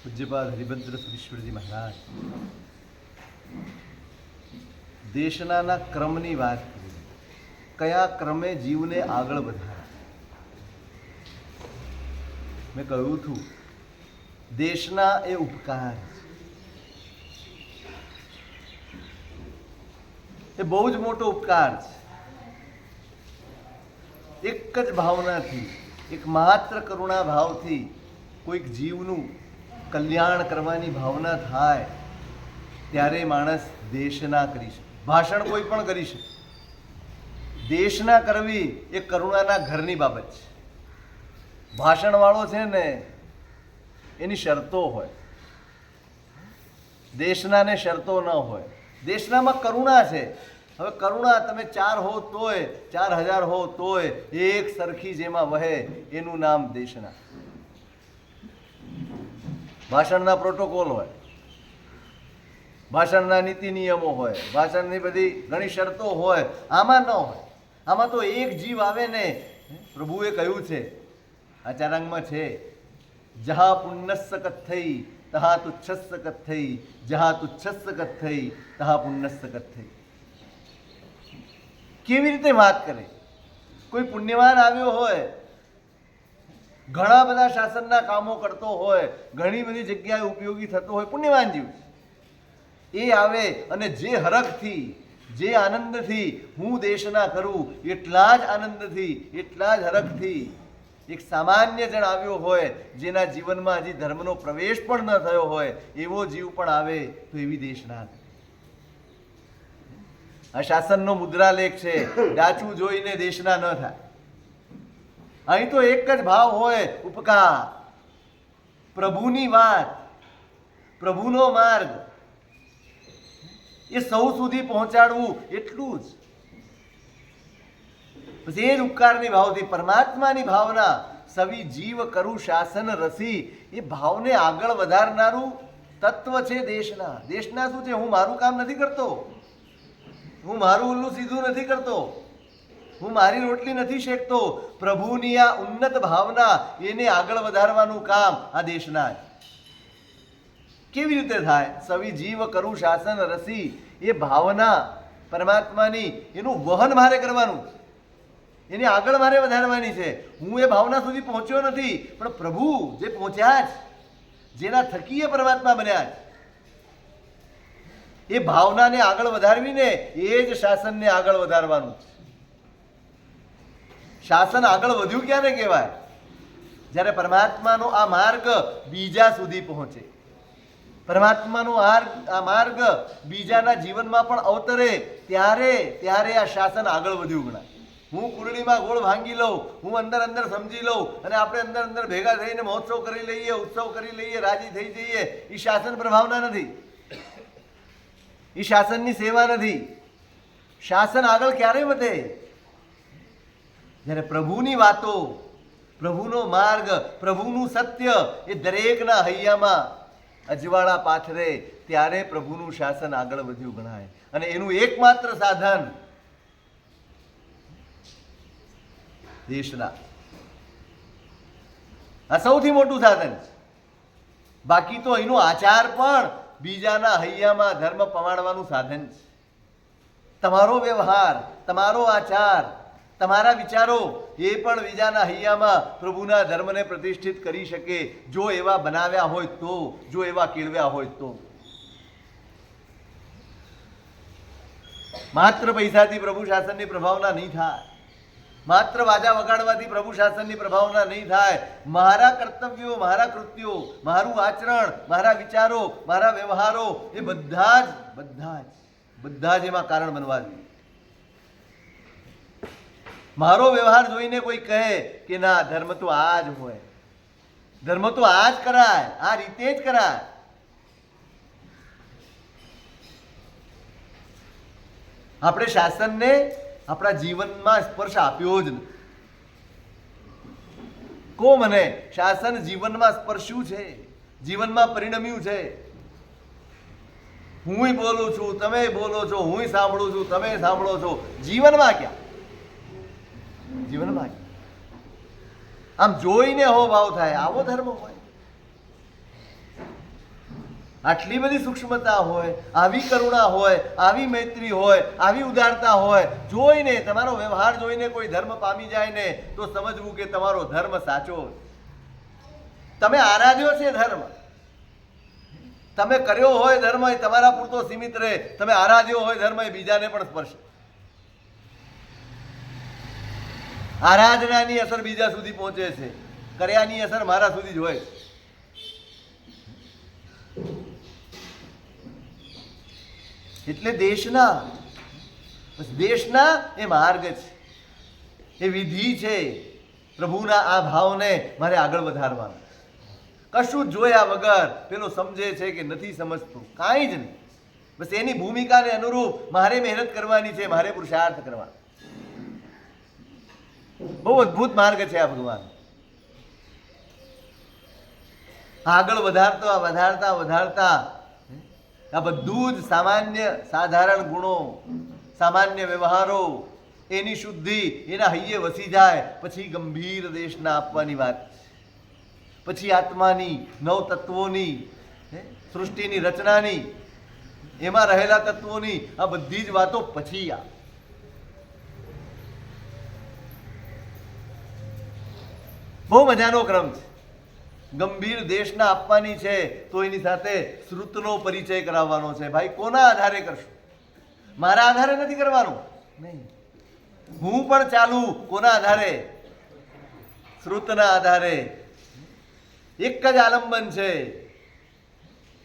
પૂજ્યપાદ હરિભદ્ર સુરીશ્વરજી મહારાજ દેશના ક્રમની વાત કરી, કયા ક્રમે જીવને આગળ વધારે. મેં કહ્યું હતું દેશના એ ઉપકાર છે, એ બહુ જ મોટો ઉપકાર છે. એક જ ભાવનાથી, એક માત્ર કરુણા ભાવથી કોઈક જીવનું કલ્યાણ કરવાની ભાવના થાય ત્યારે માણસ દેશના કરી શકે. ભાષણ કોઈ પણ કરી શકે, દેશના કરવી એ કરુણાના ઘરની બાબત છે. ભાષણવાળો છે ને એની શરતો હોય, દેશનાને શરતો ન હોય. દેશનામાં કરુણા છે. હવે કરુણા તમે 4 હો તોય 4000 હો તોય એક સરખી જેમાં વહે એનું નામ દેશના. ભાષણના પ્રોટોકોલ હોય, ભાષણના નીતિ નિયમો હોય, ભાષણની બધી ઘણી શરતો હોય. આમાં ન હોય. આમાં તો એક જીવ આવે ને, પ્રભુએ કહ્યું છે આચારાંગમાં છે, જહા પુણ્યસ્સ કથ્થઈ તહા તુચ્છસ્સ કથ્થઈ, જહા તુચ્છસ્સ કથ્થઈ તહા પુણ્યસ્સ કથ્થઈ. કેવી રીતે વાત કરે? કોઈ પુણ્યવાન આવ્યો હોય, ઘણા બધા શાસનના કામો કરતો હોય, ઘણી બધી જગ્યાએ ઉપયોગી થતો હોય, પુણ્યવાન જીવ એ આવે અને જે હરખથી, જે આનંદથી હું દેશના કરું, એટલા જ આનંદથી, એટલા જ હરખથી એક સામાન્ય જણ આવ્યો હોય, જેના જીવનમાં હજી ધર્મનો પ્રવેશ પણ ન થયો હોય, એવો જીવ પણ આવે તો એવી દેશના. આ શાસનનો મુદ્રાલેખ છે, ડાચું જોઈને દેશના ન થાય. અહીં તો એક જ ભાવ હોય, ઉપકાર, પ્રભુની વાત, પ્રભુનો માર્ગ એ સૌ સુધી પહોંચાડવું, એટલું જ. પછી એ જ ઉપકારની ભાવથી પરમાત્માની ભાવના, સવી જીવ કરું શાસન રસી, એ ભાવને આગળ વધારનારું તત્વ છે દેશના. દેશના શું છે? હું મારું કામ નથી કરતો, હું મારું ઉલ્લું સીધું નથી કરતો, હું મારી રોટલી નથી શેકતો. પ્રભુની આ ઉન્નત ભાવના, એને આગળ વધારવાનું કામ આ દેશના. કેવી રીતે થાય? સવી જીવ કરું શાસન રસી, એ ભાવના પરમાત્માની, એનું વહન મારે કરવાનું, એને આગળ મારે વધારવાની છે. હું એ ભાવના સુધી પહોંચ્યો નથી, પણ પ્રભુ જે પહોંચ્યા જ, જેના થકી એ પરમાત્મા બન્યા જ, એ ભાવનાને આગળ વધારવીને એ જ શાસનને આગળ વધારવાનું છે. શાસન આગળ વધ્યું ક્યારે કહેવાય? જ્યારે પરમાત્માનો આ માર્ગ બીજા સુધી પહોંચે, પરમાત્માનો આ માર્ગ બીજાના જીવનમાં પણ અવતરે, ત્યારે આ શાસન આગળ વધ્યું ગણાય. હું કુરડીમાં ગોળ ભાંગી લઉં, હું અંદર અંદર સમજી લઉં, અને આપણે અંદર અંદર ભેગા થઈને મહોત્સવ કરી લઈએ, ઉત્સવ કરી લઈએ, રાજી થઈ જઈએ, એ શાસન પ્રભાવના નથી, એ શાસનની સેવા નથી. શાસન આગળ ક્યારે વધે? જ્યારે પ્રભુની વાતો, પ્રભુનો માર્ગ, પ્રભુનું સત્ય એ દરેકના હૈયામાં અજવાળા પાથરે, ત્યારે પ્રભુનું શાસન આગળ વધ્યું ગણાય. અને એનું એકમાત્ર સાધન દેશના. આ સૌથી મોટું સાધન છે. બાકી તો એનો આચાર પણ બીજાના હૈયામાં ધર્મ પમાડવાનું સાધન છે. તમારો વ્યવહાર, તમારો આચાર, તમારા વિચારો એ પણ બીજાના હૈયામાં પ્રભુના ધર્મને પ્રતિષ્ઠિત કરી શકે, જો એવા બનાવ્યા હોય તો, જો એવા કેળવ્યા હોય તો. માત્ર પૈસાથી પ્રભુ શાસનની પ્રભાવના નહીં થાય, માત્ર વાજા વગાડવાથી પ્રભુ શાસનની પ્રભાવના નહીં થાય. મારા કર્તવ્યો, મારા કૃત્યો, મારું આચરણ, મારા વિચારો, મારા વ્યવહારો એ બધા જ એમાં કારણ બનવા જોઈએ. મારો વ્યવહાર જોઈને કોઈ કહે કે ના, ધર્મ તો આ જ હોય, ધર્મ તો આ જ કરાય, આ રીતે જ કરાય. આપણે શાસનને આપણા જીવનમાં સ્પર્શ આપ્યો જ નથી. કો મને, શાસન જીવનમાં સ્પર્શ્યું છે, જીવનમાં પરિણમ્યું છે. હું બોલું છું, તમે બોલો છો, હું સાંભળું છું, તમે સાંભળો છો. જીવનમાં ક્યાં? જીવનમાં આમ જોઈને હો ભાવ થાય, આવો ધર્મ હોય. આટલી બધી સૂક્ષ્મતા હોય, આવી કરુણા હોય, આવી મૈત્રી હોય, આવી ઉદારતા હોય, જોઈને તમારો વ્યવહાર જોઈને કોઈ ધર્મ પામી જાય ને તો સમજવું કે તમારો ધર્મ સાચો. તમે આરાધ્યો છે ધર્મ, તમે કર્યો હોય ધર્મ એ તમારા પૂરતો સીમિત રહે, તમે આરાધ્યો હોય ધર્મ એ બીજાને પણ સ્પર્શે. આરાધનાની અસર બીજા સુધી પહોંચે છે, કર્યાની અસર મારા સુધી જ હોય. એટલે દેશના એ માર્ગ છે, એ વિધિ છે. પ્રભુના આ ભાવને મારે આગળ વધારવાનો. કશું જ જોયા વગર પેલો સમજે છે કે નથી સમજતું, કાંઈ જ નહીં. બસ એની ભૂમિકાને અનુરૂપ મારે મહેનત કરવાની છે, મારે પુરુષાર્થ કરવાનો. બહુ અદ્ભુત માર્ગ છે આ ભગવાન. આગળ વધારતા આ બધું જ સામાન્ય સાધારણ ગુણો, સામાન્ય વ્યવહારો, એની શુદ્ધિ એના હૈયે વસી જાય પછી ગંભીર દેશના આપવાની વાત, પછી આત્માની, નવ તત્વોની, સૃષ્ટિની રચનાની, એમાં રહેલા તત્વોની આ બધી જ વાતો પછી આ. બહુ મજાનો ક્રમ છે. ગંભીર દેશના આપવાની છે તો એની સાથે શ્રુતનો પરિચય કરાવવાનો છે. ભાઈ કોના આધારે કરશો? મારા આધારે નથી કરવાનું, નહીં. હું પણ ચાલુ કોના આધારે? શ્રુતના આધારે. એક જ આલંબન છે,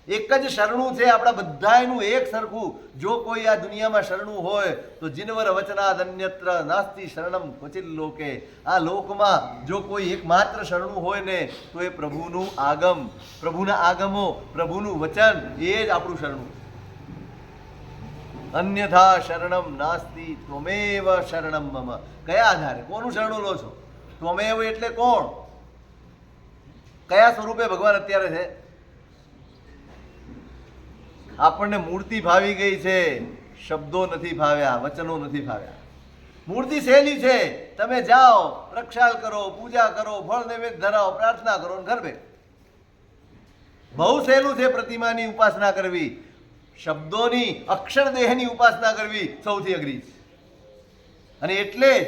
એક જ શરણું છે આપણા બધાયનું એક સરખું. જો કોઈ આ દુનિયામાં શરણું હોય તો જીનવર વચનાદ અન્યત્ર નાસ્તિ શરણમ ક્વચિત લોકે. આ લોકમાં જો કોઈ એકમાત્ર શરણું હોય ને તો એ પ્રભુનું આગમ, પ્રભુના આગમો, પ્રભુનું વચન, એ જ આપણું શરણું. અન્યથા શરણમ નાસ્તિ ત્વમેવ શરણમ મમ. કયા આધારે, કોનું શરણું લો છો? ત્વમેવ એટલે કોણ? કયા સ્વરૂપે ભગવાન અત્યારે છે? આપણને મૂર્તિ ભાવી ગઈ છે, શબ્દો નથી ભાવ્યા, વચનો નથી ભાવ્યા. મૂર્તિ સહેલી છે, તમે જાઓ, પ્રક્ષાલ કરો, પૂજા કરો, ફળ નૈવેદ્ય ધરાવો, પ્રાર્થના કરો, ઘર બે. બહુ સહેલું છે પ્રતિમાની ઉપાસના કરવી. શબ્દોની, અક્ષર દેહની ઉપાસના કરવી સૌથી અઘરી છે. અને એટલે જ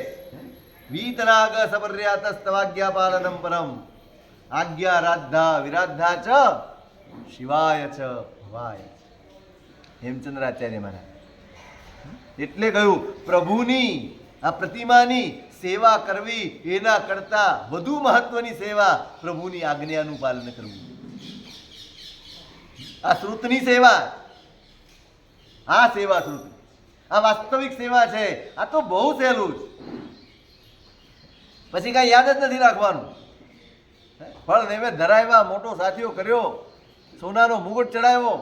વીતરાગ સપર્યાતસ્તવાજ્ઞા પાલનમ પરમ આજ્ઞા રાધા વિરાધા ચ શિવાય ચ ભવાય. હેમચંદ્રાચાર્ય મહારાજ એટલે કહ્યું પ્રભુની આ પ્રતિમાની સેવા કરવી એના કરતા વધુ મહત્વની સેવા પ્રભુની આજ્ઞાનું પાલન કરવું. આ શ્રુતની સેવા, આ સેવા શ્રુત, આ વાસ્તવિક સેવા છે. આ તો બહુ સહેલું છે, પછી કાંઈ યાદ જ નથી રાખવાનું. ફળ નૈવેદ્ય ધરાવ્યા, મોટો સાથીઓ કર્યો, સોનાનો મુગટ ચડાવ્યો,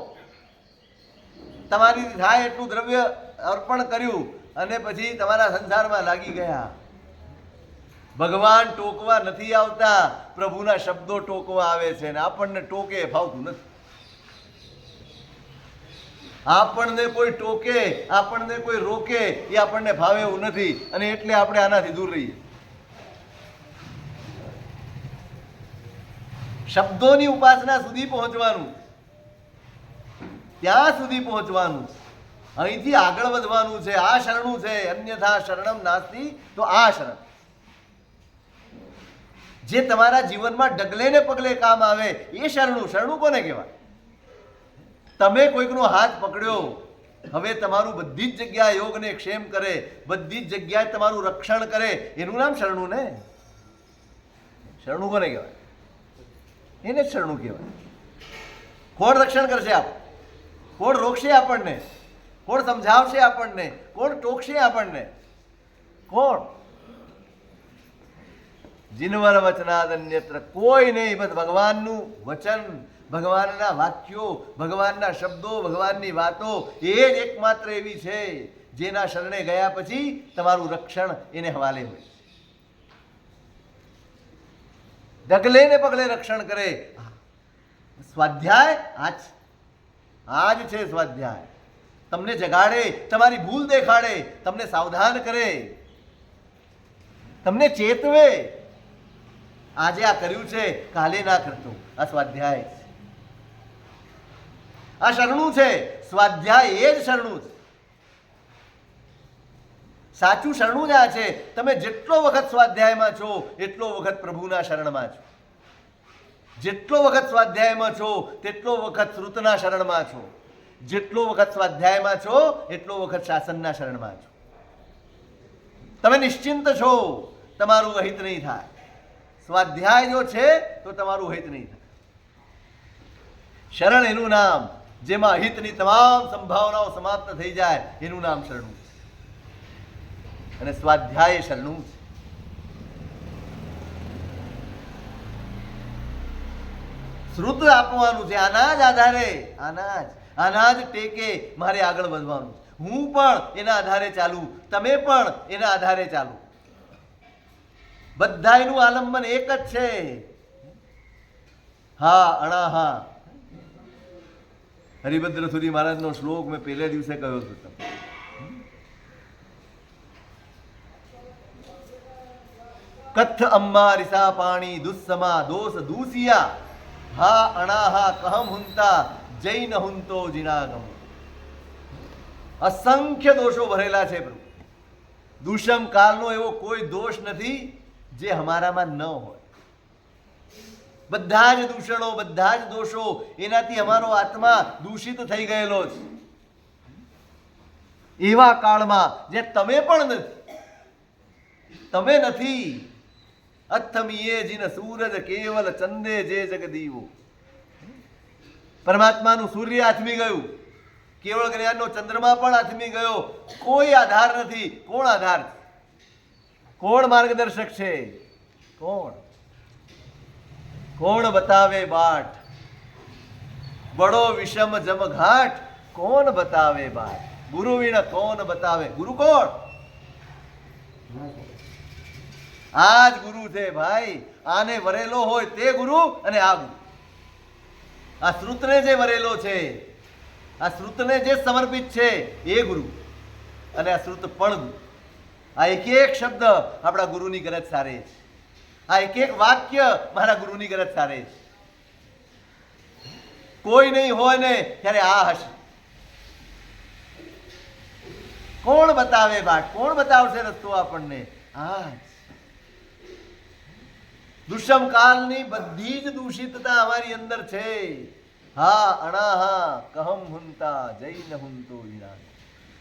તમારી થાય એટલું દ્રવ્ય અર્પણ કર્યું અને પછી તમારા સંસારમાં લાગી ગયા. ભગવાન ટોકવા નથી આવતા, પ્રભુના શબ્દો ટોકવા આવે છે. અને આપણને ટોકે ફાવતું નથી. આપણને કોઈ ટોકે, આપણને કોઈ રોકે એ આપણને ફાવે એવું નથી. અને એટલે આપણે આનાથી દૂર રહીએ. શબ્દોની ઉપાસના સુધી પહોંચવાનું, ત્યાં સુધી પહોંચવાનું, અહીંથી આગળ વધવાનું છે. આ શરણું છે, અન્યથા શરણમ નાસ્તિ. તો આ શરણ જે તમારા જીવનમાં ડગલે ને પગલે કામ આવે એ શરણું. શરણું કોને કહેવાય? તમે કોઈકનો હાથ પકડ્યો, હવે તમારું બધી જ જગ્યાએ યોગને ક્ષેમ કરે, બધી જ જગ્યાએ તમારું રક્ષણ કરે, એનું નામ શરણું ને. શરણું કોને કહેવાય? એને જ શરણું કહેવાય. કોણ રક્ષણ કરશે? આપ કોણ રોકશે આપણને? કોણ સમજાવશે આપણને? કોણ ટોકશે આપણને? કોણ? જીનવર વચનાદ અન્યત્ર. કોઈ નહીં, બસ ભગવાનનું વચન, ભગવાનના વાક્યો, ભગવાનના શબ્દો, ભગવાનની વાતો એ જ એકમાત્ર એવી છે જેના શરણે ગયા પછી તમારું રક્ષણ એને હવાલે હોય. ડગલે ને પગલે રક્ષણ કરે. સ્વાધ્યાય આજ છે. સ્વાધ્યાય તમને જગાડે, તમારી ભૂલ દેખાડે, તમને સાવધાન કરે, તમને ચેતવે. આજે આ કર્યું છે, કાલે ના કરતો. આ સ્વાધ્યાય. આ શરણું છે. સ્વાધ્યાય એ જ શરણું છે. સાચું શરણું જ આ છે. તમે જેટલો વખત સ્વાધ્યાયમાં છો એટલો વખત પ્રભુના શરણમાં છો. જેટલો વખત સ્વાધ્યાયમાં છો તેટલો વખત શ્રુતના શરણમાં છો. જેટલો વખત સ્વાધ્યાયમાં છો એટલો વખત શાસનના શરણમાં છો. તમે નિશ્ચિંત છો, તમારું અહિત નહીં થાય. સ્વાધ્યાય જો છે તો તમારું અહિત નહીં થાય. શરણ એનું નામ જેમાં અહિતની તમામ સંભાવનાઓ સમાપ્ત થઈ જાય એનું નામ શરણું છે. અને સ્વાધ્યાય શરણું છે. શ્રુત આપવાનું છે. આના જ આધારે આના જ ટેકે મારે આગળ વધવાનું છે. હું પણ એના આધારે ચાલુ, તમે પણ એના આધારે ચાલુ. બધાયનું આલંબન એક જ છે. હા અણાહા હરિભદ્ર સુરી મહારાજનો શ્લોક મેં પહેલે દિવસે કહ્યો હતો તમને. કથ અમ્મા રિસા પાણી દુસ્સમા દોષ દૂસિયા હા અણાહા કહમ હુંતા જૈન હુંતો જીણાગમ. અસંખ્ય દોષો ભરેલા છે પ્રભુ. દુષમ કાલનો એવો કોઈ દોષ નથી જે અમારામાં ન હોય. બધા જ દૂષણો, બધા જ દોષો, એનાથી અમારો આત્મા દૂષિત થઈ ગયેલો છે. એવા કાળમાં જે તમે પણ નથી, તમે નથી. અથમીએ જીન સૂરજ કેવલ ચંદે જે જગદીવો. પરમાત્માનું સૂર્ય આથમી ગયું, કેવળ જ્ઞાનનો ચંદ્રમા પણ આથમી ગયો. કોઈ આધાર નથી. કોણ આધાર છે? કોણ માર્ગદર્શક છે? કોણ બતાવે બાટ? બડો વિષમ જમ ઘાટ કોણ બતાવે બાટ? ગુરુ વિના કોણ બતાવે? ગુરુ કોણ? આ જ ગુરુ છે ભાઈ. આને વરેલો હોય તે ગુરુ, અને આ ગુરુ. આ શ્રુતને જે વરેલો છે, આ શ્રુતને જે સમર્પિત છે એ ગુરુ, અને આ શ્રુત પણ ગુરુ. આ એક એક શબ્દ આપણા ગુરુની ગરજ સારે છે. આ એક એક વાક્ય મારા ગુરુની ગરજ સારે છે. કોઈ નહીં હોય ને ત્યારે આ હશે. કોણ બતાવે બાટ? કોણ બતાવશે રસ્તો આપણને? આ દુષ્મ કાલની બધી જ દૂષિતતા અમારી અંદર છે. હા અણાહા કહમ હુંતા જૈન હુંતો વિરાટ.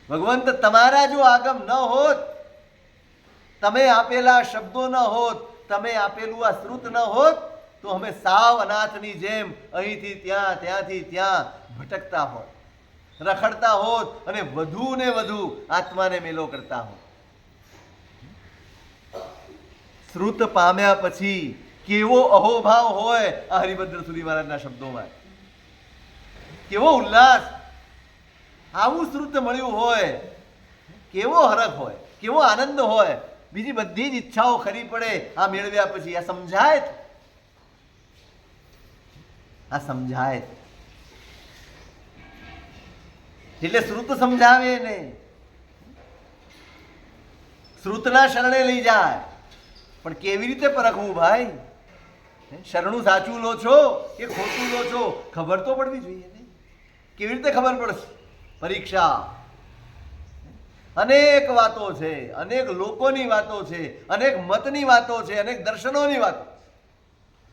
ભગવંત તમારા જો આગમ ન હોત, તમે આપેલા શબ્દો ન હોત, તમે આપેલું આ શ્રુત ન હોત, તો અમે સાવ અનાથની જેમ અહીંથી ત્યાં, ત્યાંથી ત્યાં ભટકતા હોત, રખડતા હોત અને વધુ ને વધુ આત્માને મેલો કરતા હોત. શ્રુત પામ્યા પછી કેવો અહોભાવ હોય આ હરિભદ્ર સુરી મહારાજના શબ્દોમાં. કેવો ઉલ્લાસ! આવું શ્રુત મળ્યું હોય કેવો હરખ હોય, કેવો આનંદ હોય. બીજી બધી જ ઈચ્છાઓ ખરી પડે આ મેળવ્યા પછી. આ સમજાય, આ સમજાય. એટલે શ્રુત સમજાવે ને, શ્રુતના શરણે લઈ જાય. પણ કેવી રીતે પરખવું ભાઈ? શરણું સાચું લો છો કે ખોટું લો છો ખબર તો પડવી જોઈએ ને. કેવી રીતે ખબર પડશે? પરીક્ષા. અનેક વાતો છે, અનેક લોકોની વાતો છે, અનેક મતની વાતો છે, અનેક દર્શનોની વાતો.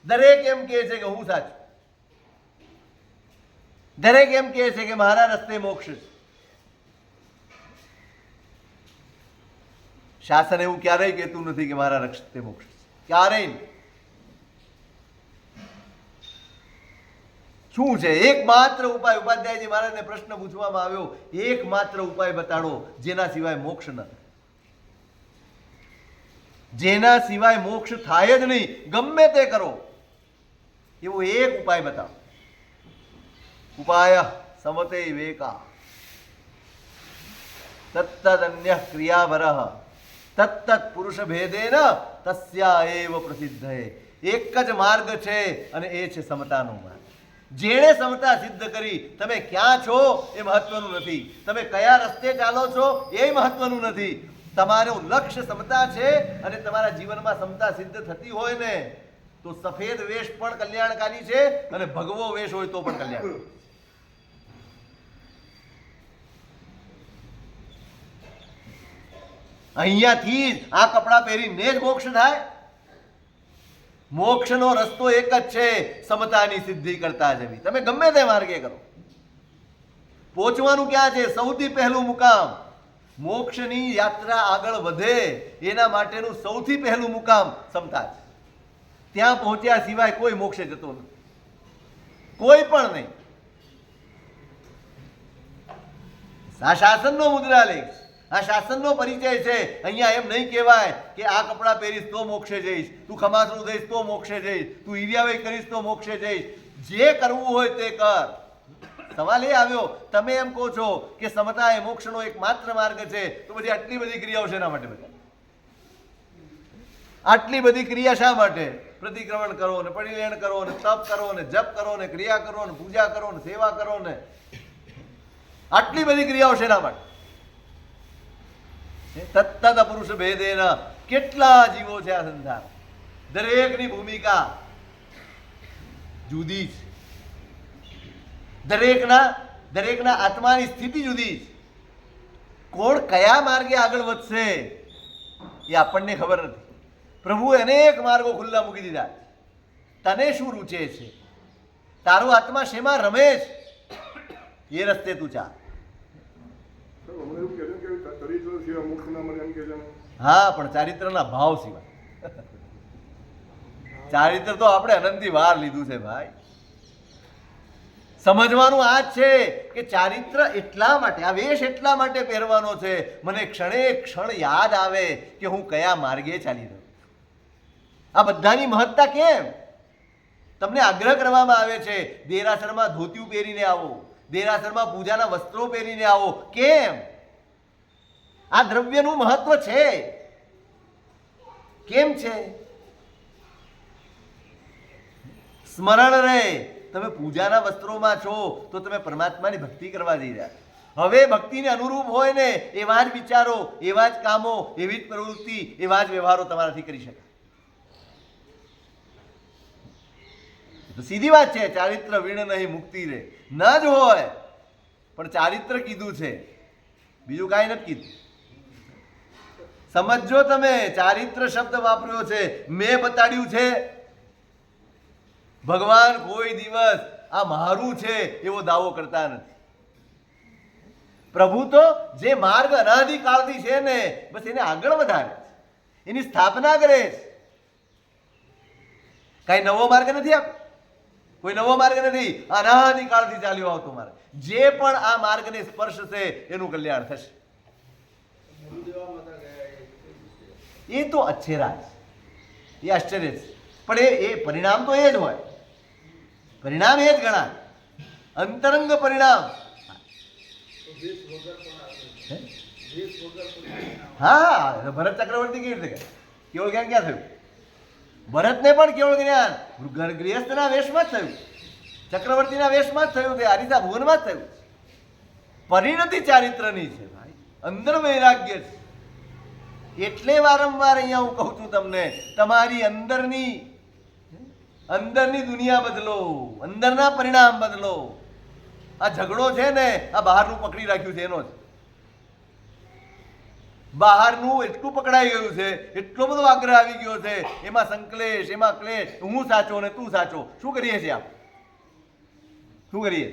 દરેક એમ કહે છે કે હું સાચું. દરેક એમ કહે છે કે મારા રસ્તે મોક્ષ છે. શાસન એવું ક્યારેય કહેતું નથી કે મારા રસ્તે મોક્ષ છે. ક્યારેય. શું છે એકમાત્ર ઉપાય? ઉપાધ્યાયજી મહારાજને પ્રશ્ન પૂછવામાં આવ્યો, એકમાત્ર ઉપાય બતાડો જેના સિવાય મોક્ષ ન થાય. જેના સિવાય મોક્ષ થાય જ નહીં, ગમે તે કરો, એવો એક ઉપાય બતાવો. ઉપાય સમતે વિવેકા તત્તદન્ય ક્રિયાવરઃ તત્તત પુરુષ ભેદેન તસ્યા એવ પ્રસિદ્ધ. એક જ માર્ગ છે અને એ છે સમતાનો માર્ગ. જેણે સમતા સિદ્ધ કરી, તમે ક્યાં છો એ મહત્વનું નથી, તમે કયા રસ્તે ચાલો છો એ મહત્વનું નથી. તમારું લક્ષ્ય સમતા છે અને તમારા જીવનમાં સમતા સિદ્ધ થતી હોય ને તો સફેદ વેશ પણ કલ્યાણકારી છે અને ભગવો વેશ હોય તો પણ કલ્યાણકારી. અહીંયાથી જ આ કપડાં પહેરીને જ મોક્ષ થાય? મોક્ષનો રસ્તો એક જ છે, સમતાની સિદ્ધિ કરતા જવી. તમે ગમે તે માર્ગે કરો, પહોંચવાનું ક્યાં છે? સૌથી પહેલું મુકામ, મોક્ષની યાત્રા આગળ વધે એના માટેનું સૌથી પહેલું મુકામ સમતા છે. ત્યાં પહોંચ્યા સિવાય કોઈ મોક્ષે જતો નથી, કોઈ પણ નહીં. આ શાસનનો મુદ્રાલેખ, આ શાસનનો પરિચય છે. અહીંયા એમ નહીં કહેવાય કે આ કપડાં પહેરીશ તો મોક્ષે જઈશ, તું ખમાસરું દઈશ તો મોક્ષે જઈશ, તું હીરિયાવાઈ કરીશ તો મોક્ષે જઈશ. જે કરવું હોય તે કર. સવાલ એ આવ્યો, તમે એમ કહો છો કે સમતા એ મોક્ષનો એકમાત્ર માર્ગ છે, તો પછી આટલી બધી ક્રિયાઓ શેના માટે બધા? આટલી બધી ક્રિયા શા માટે? પ્રતિક્રમણ કરો ને, પરિલેણ કરો ને, તપ કરો ને, જપ કરો ને, ક્રિયા કરો ને, પૂજા કરો ને, સેવા કરો ને, આટલી બધી ક્રિયાઓ શેના માટે? તત્તદ પુરુષ ભેદેન, કેટલા જીવો છે આ સંસાર, દરેકની ભૂમિકા જુદી છે, દરેકના આત્માની સ્થિતિ જુદી છે. કોણ કયા માર્ગે આગળ વધશે એ આપણને ખબર નથી. પ્રભુએ અનેક માર્ગો ખુલ્લા મૂકી દીધા. તને શું રૂચે છે? તારો આત્મા શેમાં રમે છે? એ રસ્તે તું ચાલ. હા, પણ ચારિત્રના ભાવ સિવાય. ચારિત્ર તો આપણે અનંતથી વાર લીધું છે ભાઈ. સમજવાનું આ જ છે કે ચારિત્ર એટલા માટે, આ વેશ એટલા માટે પહેરવાનો છે, મને ક્ષણે ક્ષણ યાદ આવે કે હું કયા માર્ગે ચાલી રહ્યો. આ બધાની મહત્તા કેમ? તમને આગ્રહ કરવામાં આવે છે, દેરાસરમાં ધોતિયું પહેરીને આવો, દેરાસરમાં પૂજાના વસ્ત્રો પહેરીને આવો. કેમ? આ દ્રવ્યનું મહત્વ છે. કેમ છે? સ્મરણ રહે, તમે પૂજાના વસ્ત્રોમાં છો તો તમે પરમાત્માની ભક્તિ કરવા જઈ રહ્યા. હવે ભક્તિને અનુરૂપ હોય ને એવા જ વિચારો, એવા જ કામો, એવી જ પ્રવૃત્તિ, એવા જ વ્યવહારો તમારાથી કરી શકાય. તો સીધી વાત છે, ચારિત્ર વીણ નહીં મુક્તિ રે. ન જ હોય પણ ચારિત્ર કીધું છે, બીજું કાંઈ નથી કીધું. સમજો તમે, ચારિત્ર શબ્દ વાપર્યો છે, મેં બતાડ્યું છે. ભગવાન કોઈ દિવસ આ મારું છે એવો દાવો કરતા નથી. પ્રભુ તો જે માર્ગ અનાદિકાળથી છે ને, બસ એને આગળ વધારે, એની સ્થાપના કરે છે. કઈ નવો માર્ગ નથી આપ્યો, કોઈ નવો માર્ગ નથી. અનાદિકાળથી ચાલ્યો આવતો માર્ગ. જે પણ આ માર્ગને સ્પર્શશે એનું કલ્યાણ થશે. એ તો અચ્છેરા છે, એ આશ્ચર્ય છે. પણ એ પરિણામ તો એ જ હોય, પરિણામ એ જ ગણાય, અંતરંગ પરિણામ. હા, ભરત ચક્રવર્તી કેવી રીતે કેવળ જ્ઞાન ક્યાં થયું? ભરતને પણ કેવળ જ્ઞાન ગૃહસ્થના વેશમાં જ થયું, ચક્રવર્તીના વેશમાં જ થયું, હરિતા ભુવનમાં જ થયું. પરિણતિ ચારિત્રની છે ભાઈ, અંદર વૈરાગ્ય છે. એટલે વારંવાર અહીંયા હું કહું છું તમને, તમારી અંદરની દુનિયા બદલો, અંદરના પરિણામ બદલો. આ ઝઘડો છે ને, આ બહારનું પકડી રાખ્યું છે એનો જ. બહારનું એટલું પકડાઈ ગયું છે, એટલો બધો આગ્રહ આવી ગયો છે, એમાં સંકલેશ, એમાં ક્લેશ, હું સાચો ને તું સાચો. શું કરીએ છીએ આપ? શું કરીએ?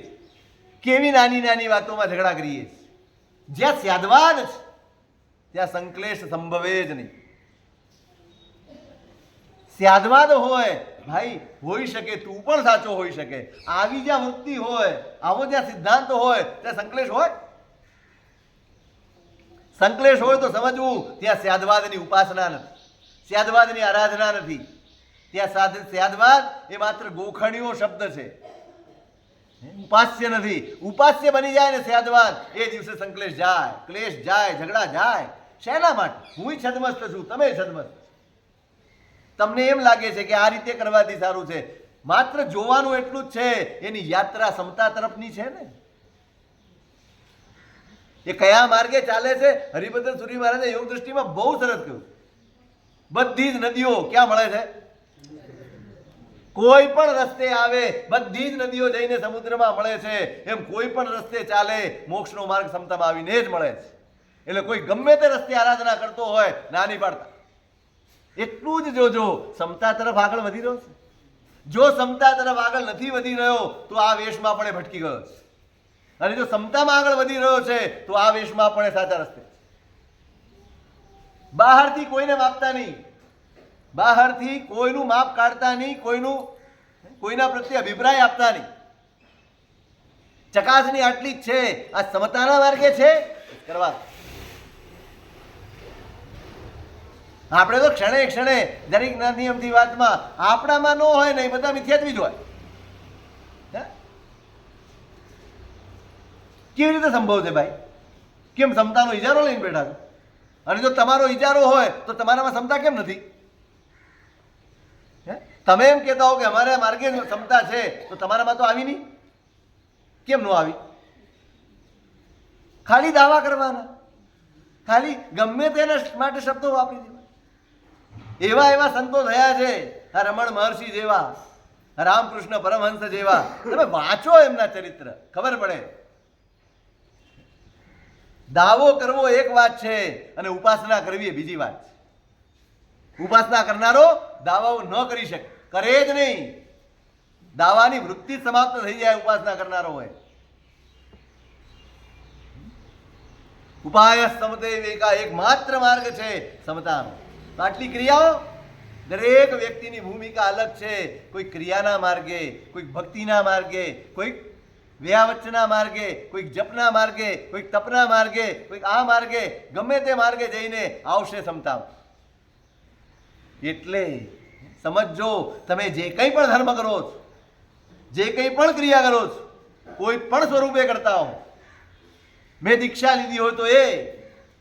કેવી નાની નાની વાતોમાં ઝઘડા કરીએ. જ્યાં સ્યાદવાદ છે ત્યાં સંકલેશ સંભવે જ નહીં. સ્યાદવાદ હોય ભાઈ, હોઈ શકે તું પણ સાચો હોઈ શકે. આવી જ્યાં વૃત્તિ હોય, આવો જ્યાં સિદ્ધાંત હોય ત્યાં સંકલેશ હોય. સંકલેશ હોય તો સમજવું ત્યાં સ્યાદવાદની ઉપાસના નથી, સ્યાદવાદની આરાધના નથી. ત્યાં સ્યાદવાદ એ માત્ર ગોખણીઓ શબ્દ છે, ઉપાસ્ય નથી. ઉપાસ્ય બની જાય ને સ્યાદવાદ, એ દિવસે સંકલેશ જાય, ક્લેશ જાય, ઝઘડા જાય. શેના માટે? હું છદમસ્ત છું, તમે છદમસ્ત. તમને એમ લાગે છે કે આ રીતે કરવાથી સારું છે. માત્ર જોવાનું એટલું જ છે, એની યાત્રા સમતા તરફની છે ને. એ કયા માર્ગે ચાલે છે? હરિભદ્ર સુરી મહારાજે યોગ દૃષ્ટિમાં બહુ સરસ કહ્યું. બધી જ નદીઓ ક્યાં મળે છે? કોઈ પણ રસ્તે આવે, બધી જ નદીઓ જઈને સમુદ્રમાં મળે છે. એમ કોઈ પણ રસ્તે ચાલે, મોક્ષનો માર્ગ સમતામાં આવીને જ મળે છે. એટલે કોઈ ગમે તે રસ્તે આરાધના કરતો હોય ના નહીં પાડતા. એટલું જ જોજો સમતા તરફ આગળ વધી રહ્યો છે. જો સમતા તરફ આગળ નથી વધી રહ્યો તો આ વેશમાં પણ એ ભટકી ગયો છે, અને જો સમતામાં આગળ વધી રહ્યો છે તો આ વેશમાં પણ એ સાચા રસ્તે. બહારથી કોઈને માપતા નહીં, બહારથી કોઈનું માપ કાઢતા નહીં, કોઈના પ્રત્યે અભિપ્રાય આપતા નહીં. ચકાસણી આટલી જ છે, આ સમતાના માર્ગે છે કરવા. આપણે તો ક્ષણે ક્ષણે દરેક નાની અમથી વાતમાં આપણામાં ન હોય ને એ બધા મિથ્યાત્વી જ હોય. કેવી રીતે સંભવ છે ભાઈ? કેમ સમતાનો ઇજારો લઈને બેઠા છો? અને જો તમારો ઇજારો હોય તો તમારામાં સમતા કેમ નથી? તમે એમ કહેતા હો કે અમારા માર્ગે સમતા છે તો તમારામાં તો આવી નહીં. કેમ ન આવી? ખાલી દાવા કરવાના, ખાલી ગમે તેના માટે શબ્દો વાપરી દેવા. એવા એવા સંતો થયા છે, આ રમણ મહર્ષિ જેવા, રામકૃષ્ણ પરમહંસ જેવા. તમે વાંચો એમના ચરિત્ર, ખબર પડે. દાવો કરવો એક વાત છે અને ઉપાસના કરવી એ બીજી વાત છે. ઉપાસના કરનારો દાવાઓ ન કરી શકે, કરે જ નહીં. દાવાની વૃત્તિ સમાપ્ત થઈ જાય ઉપાસના કરનારો હોય. ઉપાય સમતે વિવેકા, એકમાત્ર માર્ગ છે સમતાનો. આટલી ક્રિયાઓ, દરેક વ્યક્તિની ભૂમિકા અલગ છે. કોઈ ક્રિયાના માર્ગે, કોઈક ભક્તિના માર્ગે, કોઈક વ્યાવચના માર્ગે, કોઈક જપના માર્ગે, કોઈક તપના માર્ગે, કોઈક આ માર્ગે, ગમે તે માર્ગે જઈને આવશે સમતા. એટલે સમજો, તમે જે કંઈ પણ ધર્મ કરો છો, જે કંઈ પણ ક્રિયા કરો છો, કોઈ પણ સ્વરૂપે કરતા હો, મેં દીક્ષા લીધી હોય તો એ,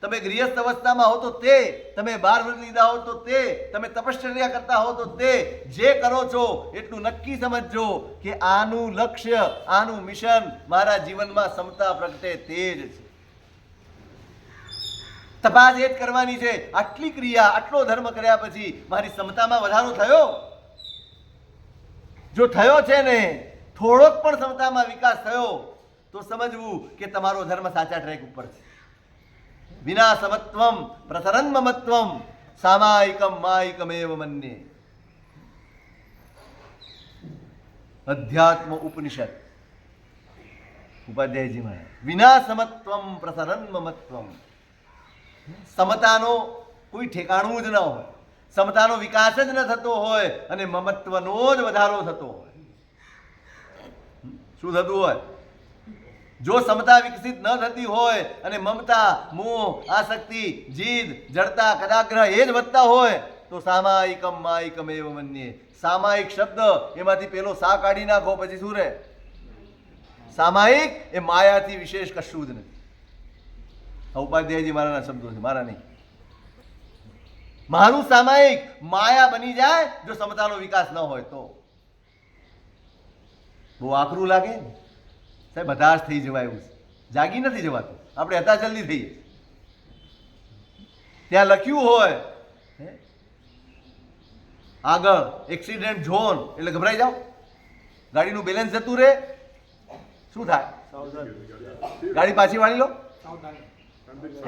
તમે ગૃહસ્થ અવસ્થામાં હો તો તે, તમે 12 વ્રત લીધા હો તો તે, તમે તપશ્ચર્યા કરતા હો તો તે, જે કરો છો એટલું નક્કી સમજજો કે આનું લક્ષ્ય, આનું મિશન મારા જીવનમાં સમતા પ્રગટે તે જ છે. તપાસ એ જ કરવાની છે. આટલી ક્રિયા, આટલો ધર્મ કર્યા પછી મારી સમતામાં વધારો થયો? જો થયો છે ને, થોડોક પણ સમતામાં વિકાસ થયો તો સમજવું કે તમારો ધર્મ સાચા ટ્રેક ઉપર છે. વિના સમત્વમ પ્રસરન મમત્વમ સામાયિકમ માયિકમેવ મન્યે. અધ્યાત્મ ઉપનિષદ ઉપાધ્યાયજી માં, વિના સમત્વમ પ્રસરન મમત્વમ. સમતાનો કોઈ ઠેકાણું જ ન હોય, સમતાનો વિકાસ જ ન થતો હોય અને મમત્વનો જ વધારો થતો હોય. શું થતું હોય? જો સમતા વિકસિત ન થતી હોય અને મમતા, મોહ, આસક્તિ, જીદ, જડતા, કદાગ્રહ એ જ વધતા હોય તો સામાયિકમ માયિકમેવ મન્યે. સામાયિક શબ્દ એમાંથી પેલો સા કાઢી નાખો પછી શું રહે? સામાયિક એ માયાથી વિશેષ કશું જ નથી. ઉપાધ્યાયજી મારાના શબ્દો છે, મારા નહીં. મારું સામાયિક માયા બની જાય જો સમતાનો વિકાસ ન હોય તો. બહુ આકરું લાગે ને સાહેબ, હતાશ થઈ જવાય એવું છે. જાગી નથી જવાતું, આપણે હતાશ જલ્દી થઈએ. ત્યાં લખ્યું હોય આગળ એક્સિડન્ટ ઝોન, એટલે ગભરાઈ જાઓ, ગાડીનું બેલેન્સ જતું રહે, શું થાય? ગાડી પાછી વાળી લો.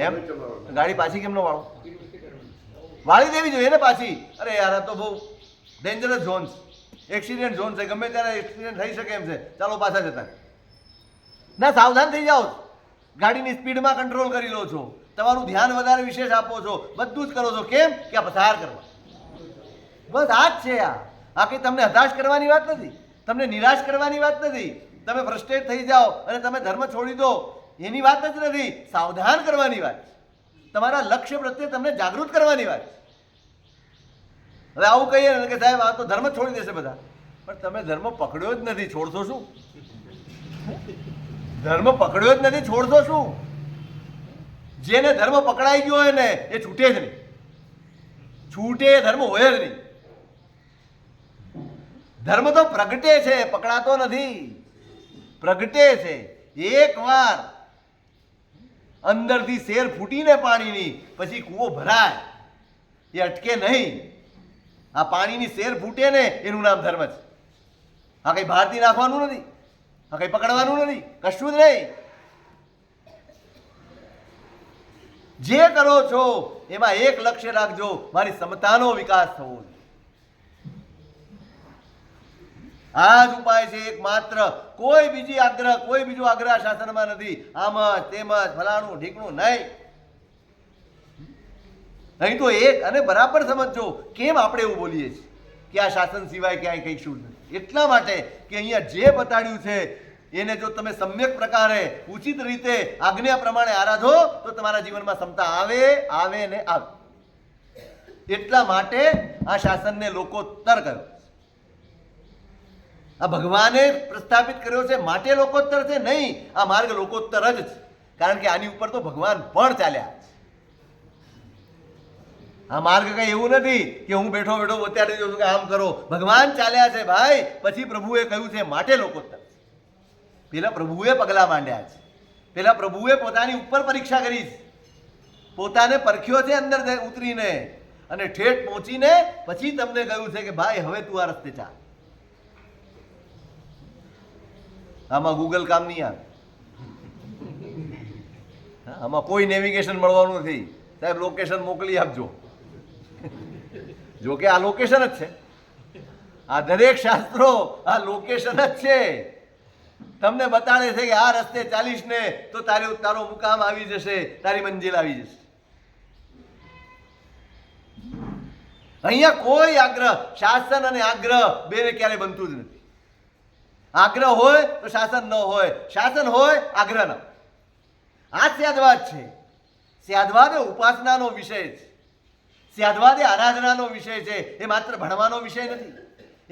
એમ ગાડી પાછી કેમ ન વાળો? વાળી દેવી જોઈએ ને પાછી. અરે યાર, આ તો બહુ ડેન્જરસ ઝોન છે, એક્સિડન્ટ ઝોન છે, ગમે ત્યારે એક્સિડન્ટ થઈ શકે એમ છે, ચાલો પાછા જતા. ના, સાવધાન થઈ જાઓ. ગાડીની સ્પીડમાં કંટ્રોલ કરી લો છો, તમારું ધ્યાન વધારે વિશેષ આપો છો, બધું જ કરો છો. કેમ કે આ પસાર કરવા. બસ આ જ છે. આ કંઈ તમને હતાશ કરવાની વાત નથી, તમને નિરાશ કરવાની વાત નથી, તમે ફ્રસ્ટ્રેટ થઈ જાઓ અને તમે ધર્મ છોડી દો એની વાત જ નથી. સાવધાન કરવાની વાત, તમારા લક્ષ્ય પ્રત્યે તમને જાગૃત કરવાની વાત. હવે આવું કહીએ ને કે સાહેબ આ તો ધર્મ છોડી દેશે બધા, પણ તમે ધર્મ પકડ્યો જ નથી, છોડશો શું? ધર્મ પકડ્યો જ નથી, છોડશો શું? જેને ધર્મ પકડાઈ ગયો હોય ને એ છૂટે જ નહીં. છૂટે એ ધર્મ હોય જ નહીં. ધર્મ તો પ્રગટે છે, પકડાતો નથી. પ્રગટે છે. એકવાર અંદરથી શેર ફૂટીને પાણીની, પછી કૂવો ભરાય, એ અટકે નહીં. આ પાણીની શેર ફૂટે ને એનું નામ ધર્મ છે. આ કઈ બહારથી નાખવાનું નથી, આ કઈ પકડવાનું નથી, કશું જ નહીં. જે કરો છો એમાં એક લક્ષ્ય રાખજો, મારી સમતાનો વિકાસ થવો જોઈએ. આ જ ઉપાય છે એકમાત્ર. કોઈ બીજી આગ્રહ, કોઈ બીજો આગ્રહ શાસનમાં નથી. આમ જ તેમ જ ફલાણું ઢીકણું નહીં. અહીં તો એક, અને બરાબર સમજો કેમ આપણે એવું બોલીએ છીએ કે આ શાસન સિવાય ક્યાંય કહીશું નથી. એટલા માટે કે અહીંયા જે બતાડ્યું છે એને જો તમે સમ્યક પ્રકારે ઉચિત રીતે આજ્ઞા પ્રમાણે આરાધો તો તમારા જીવનમાં સમતા આવે આવે ને આવે. એટલા માટે આ શાસનને લોકોત્તર કર્યો. આ ભગવાને પ્રસ્થાપિત કર્યો છે માટે લોકોત્તર છે નહીં. આ માર્ગ લોકોત્તર જ છે, કારણ કે આની ઉપર તો ભગવાન પણ ચાલ્યા. આ માર્ગ કઈ એવું નથી કે હું બેઠો બેઠો બતાડી દઉં છું કે આમ કરો. ભગવાન ચાલ્યા છે ભાઈ, પછી પ્રભુએ કહ્યું છે માટે લોકોત્તર. પેલા પ્રભુએ પગલા માંડ્યા છે. પેલા પ્રભુએ પોતાની ઉપર પરીક્ષા કરી છે, પોતાને પરખ્યો છે અંદર ઉતરીને, અને ઠેઠ પહોંચીને પછી તમને કહ્યું છે કે ભાઈ હવે તું આ રસ્તે ચાલ. આમાં ગૂગલ કામ નહીં આવે. આમાં કોઈ નેવિગેશન મળવાનું નથી. સાહેબ લોકેશન મોકલી આપજો. જો કે આ લોકેશન જ છે. આ દરેક શાસ્ત્રો આ લોકેશન જ છે. તમને બતાડે છે કે આ રસ્તે ચાલીશ ને તો તારો મુકામ આવી જશે, તારી મંજિલ આવી જશે. અહીંયા કોઈ આગ્રહ, શાસન અને આગ્રહ બેને ક્યારે બનતું જ નથી. આગ્રહ હોય તો શાસન ન હોય, શાસન હોય આગ્રહ ન. આ સ્યાદવાદ છે. સ્યાદવાદ એ ઉપાસનાનો વિષય છે. સ્યાદવાદ એ આરાધનાનો વિષય છે. એ માત્ર ભણવાનો વિષય નથી,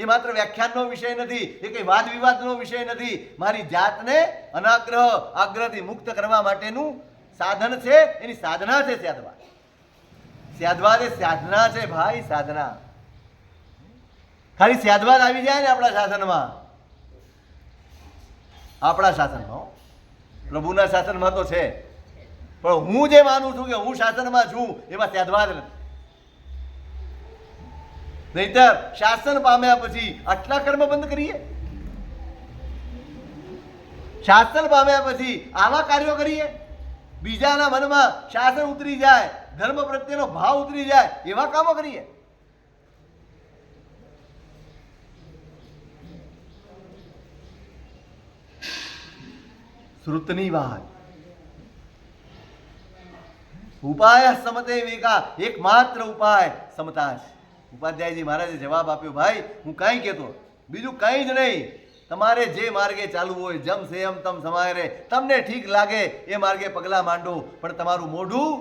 એ માત્ર વ્યાખ્યાનનો વિષય નથી, એ કંઈ વાદ વિવાદનો વિષય નથી. મારી જાતને અનાગ્રહ આગ્રહથી મુક્ત કરવા માટેનું સાધન છે, એની સાધના છે સ્યાદવાદ. સ્યાદવાદ એ સાધના છે ભાઈ, સાધના. ખાલી સ્યાદવાદ આવી જાય ને આપણા શાસનમાં, આપણા શાસનમાં, પ્રભુના શાસનમાં તો છે, પણ હું જે માનું છું કે હું શાસનમાં છું એમાં સ્યાદવાદ નથી. નહીતર શાસન પામ્યા પછી આટલા કર્મ બંધ કરીએ? શાસન પામ્યા પછી આવા કાર્યો કરીએ? બીજાના મનમાં શાસન ઉતરી જાય, ધર્મ પ્રત્યેનો ભાવ ઉતરી જાય, એવા કામો કરીએ? શ્રુતની વાત. ઉપાય સમતે વિકા, એકમાત્ર ઉપાય સમતા છે. ઉપાધ્યાયજી મહારાજે જવાબ આપ્યો, ભાઈ હું કાંઈ કહેતો, બીજું કંઈ જ નહીં. તમારે જે માર્ગે ચાલવું હોય, જમ સેમ તમ સમાયરે, તમને ઠીક લાગે એ માર્ગે પગલાં માંડો, પણ તમારું મોઢું,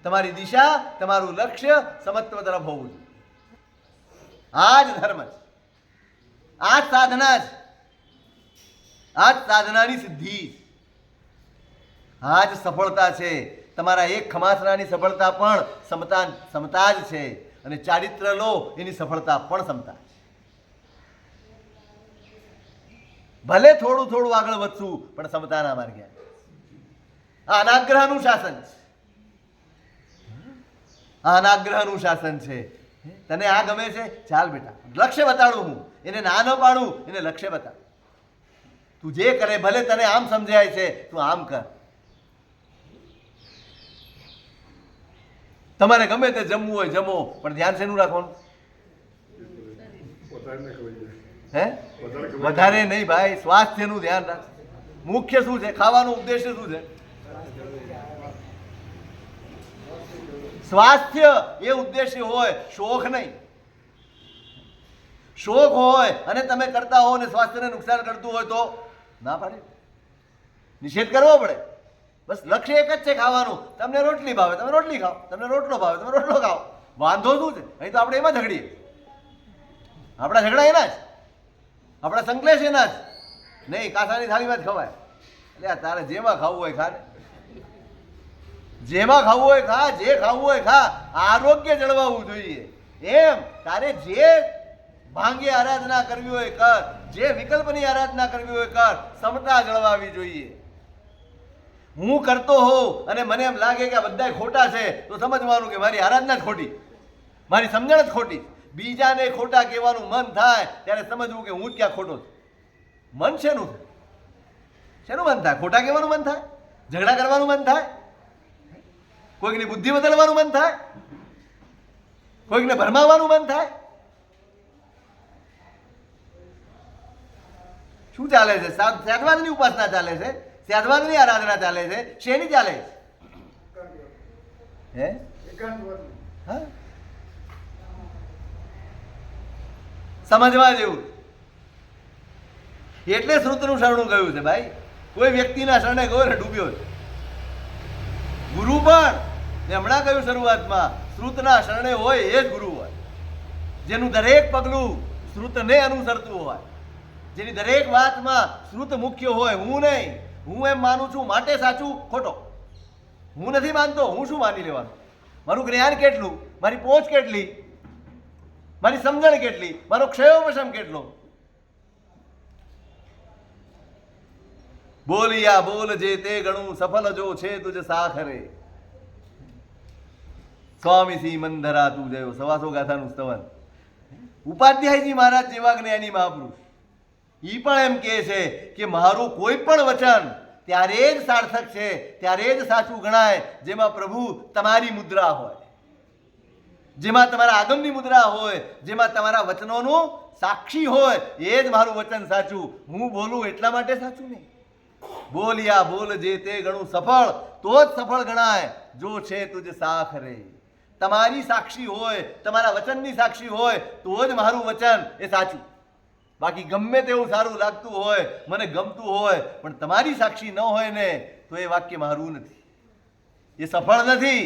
તમારી દિશા, તમારું લક્ષ્ય સમત્વ તરફ હોવું જોઈએ. આ જ ધર્મ છે, આ જ સાધના છે, આ જ સાધનાની સિદ્ધિ, આ જ સફળતા છે. તમારા એક ખમાસરાની સફળતા પણ સમતા જ છે, અને ચારિત્ર લો એની સફળતા પણ સમતા છે. ભલે થોડું થોડું આગળ વધશું પણ સમતાના માર્ગે. આ અનાગ્રહનું શાસન છે, આ અનાગ્રહનું શાસન છે. તને આ ગમે છે, ચાલ બેટા, લક્ષ્ય બતાડું હું, એને ના ન પાડું, એને લક્ષ્ય બતાડ. તું જે કરે ભલે તને આમ સમજાય છે, તું આમ કર. તમારે ગમે તે જમવું હોય જમો, પણ ધ્યાન શેનું રાખવાનું? હે વધારે નહીં ભાઈ, સ્વાસ્થ્યનું ધ્યાન રાખ. મુખ્ય શું છે? ખાવાનો ઉદ્દેશ્ય શું છે? સ્વાસ્થ્ય એ ઉદ્દેશ્ય હોય, શોખ નહીં. શોખ હોય અને તમે કરતા હો ને સ્વાસ્થ્યને નુકસાન કરતું હોય તો ના પાડે, નિષેધ કરવો પડે. બસ લક્ષ્ય એક જ છે, ખાવાનું. તમને રોટલી ભાવે તમે રોટલી ખાઓ, તમને રોટલો ભાવે તમે રોટલો ખાઓ. વાંધો શું છે? અહીં તો આપણે એમાં ઝઘડીએ. આપણા ઝઘડા એના જ, આપણા સંકલેશ એના જ. નહીં, કાસાની થાળીમાં જ ખવાય. એટલે તારે જેમાં ખાવું હોય ખા ને, જેમાં ખાવું હોય ખા, જે ખાવું હોય ખા. આરોગ્ય જળવાવું જોઈએ. એમ તારે જે ભાંગે આરાધના કરવી હોય કર, જે વિકલ્પની આરાધના કરવી હોય કર. સમતા જળવાવી જોઈએ. હું કરતો હોઉં અને મને એમ લાગે કે આ બધા ખોટા છે તો સમજવાનું કે મારી આરાધના જ ખોટી, મારી સમજણ જ ખોટી. બીજાને ખોટા કહેવાનું મન થાય ત્યારે સમજવું કે હું જ ક્યાં ખોટો છું. મન શેનું થાય? શેનું મન થાય? ખોટા કહેવાનું મન થાય, ઝઘડા કરવાનું મન થાય. કોઈકની બુદ્ધિ બદલવાનું મન થાય, કોઈકને ભરમાવાનું મન થાય. શું ચાલે છે? સાધવાદની ઉપાસના ચાલે છે, સાધવાદની આરાધના ચાલે છે. શેની ચાલે છે? હા, સમજવા જેવું. એટલે શ્રુતનું શરણું કહ્યું છે ભાઈ. કોઈ વ્યક્તિના શરણે ગયો ને ડૂબ્યો છે. ગુરુ પણ હમણાં કહ્યું શરૂઆતમાં, શ્રુતના શરણે હોય એ જ ગુરુ હોય, જેનું દરેક પગલું શ્રુતને અનુસરતું હોય, જેની દરેક વાતમાં શ્રુત મુખ્ય હોય. હું નહીં, હું એમ માનું છું માટે સાચું, ખોટો હું નથી માનતો. હું શું માની લેવાનું? મારું જ્ઞાન કેટલું, મારી પહોંચ કેટલી, મારી સમજણ કેટલી, મારો ક્ષયોપશમ કેટલો. બોલિયા બોલ જે તે ગણું સફલ જો છે તુજ સાખરે. સ્વામી સી મંધરા તું જયો. સવાસો ગાથાનું સ્તવન. ઉપાધ્યાયજી મહારાજ જેવા જ્ઞાની મહાપુરુષ ઈ પણ એમ કહે છે કે મારું કોઈ પણ વચન ત્યારે જ સાર્થક છે, ત્યારે જ સાચું ગણાય જેમાં પ્રભુ તમારી મુદ્રા હોય, જેમાં તમારા આગમની મુદ્રા હોય, જેમાં તમારા વચનોનું સાક્ષી હોય. એ જ મારું વચન સાચું. હું બોલું એટલા માટે સાચું નહીં. બોલિયા બોલ જે તે ગણું સફળ, તો જ સફળ ગણાય જો છે તુજ સાખરે. તમારી સાક્ષી હોય, તમારા વચનની સાક્ષી હોય તો જ મારું વચન એ સાચું. બાકી ગમે તેવું સારું લાગતું હોય, મને ગમતું હોય, પણ તમારી સાક્ષી ન હોય ને તો એ વાક્ય મારું નથી, એ સફળ નથી.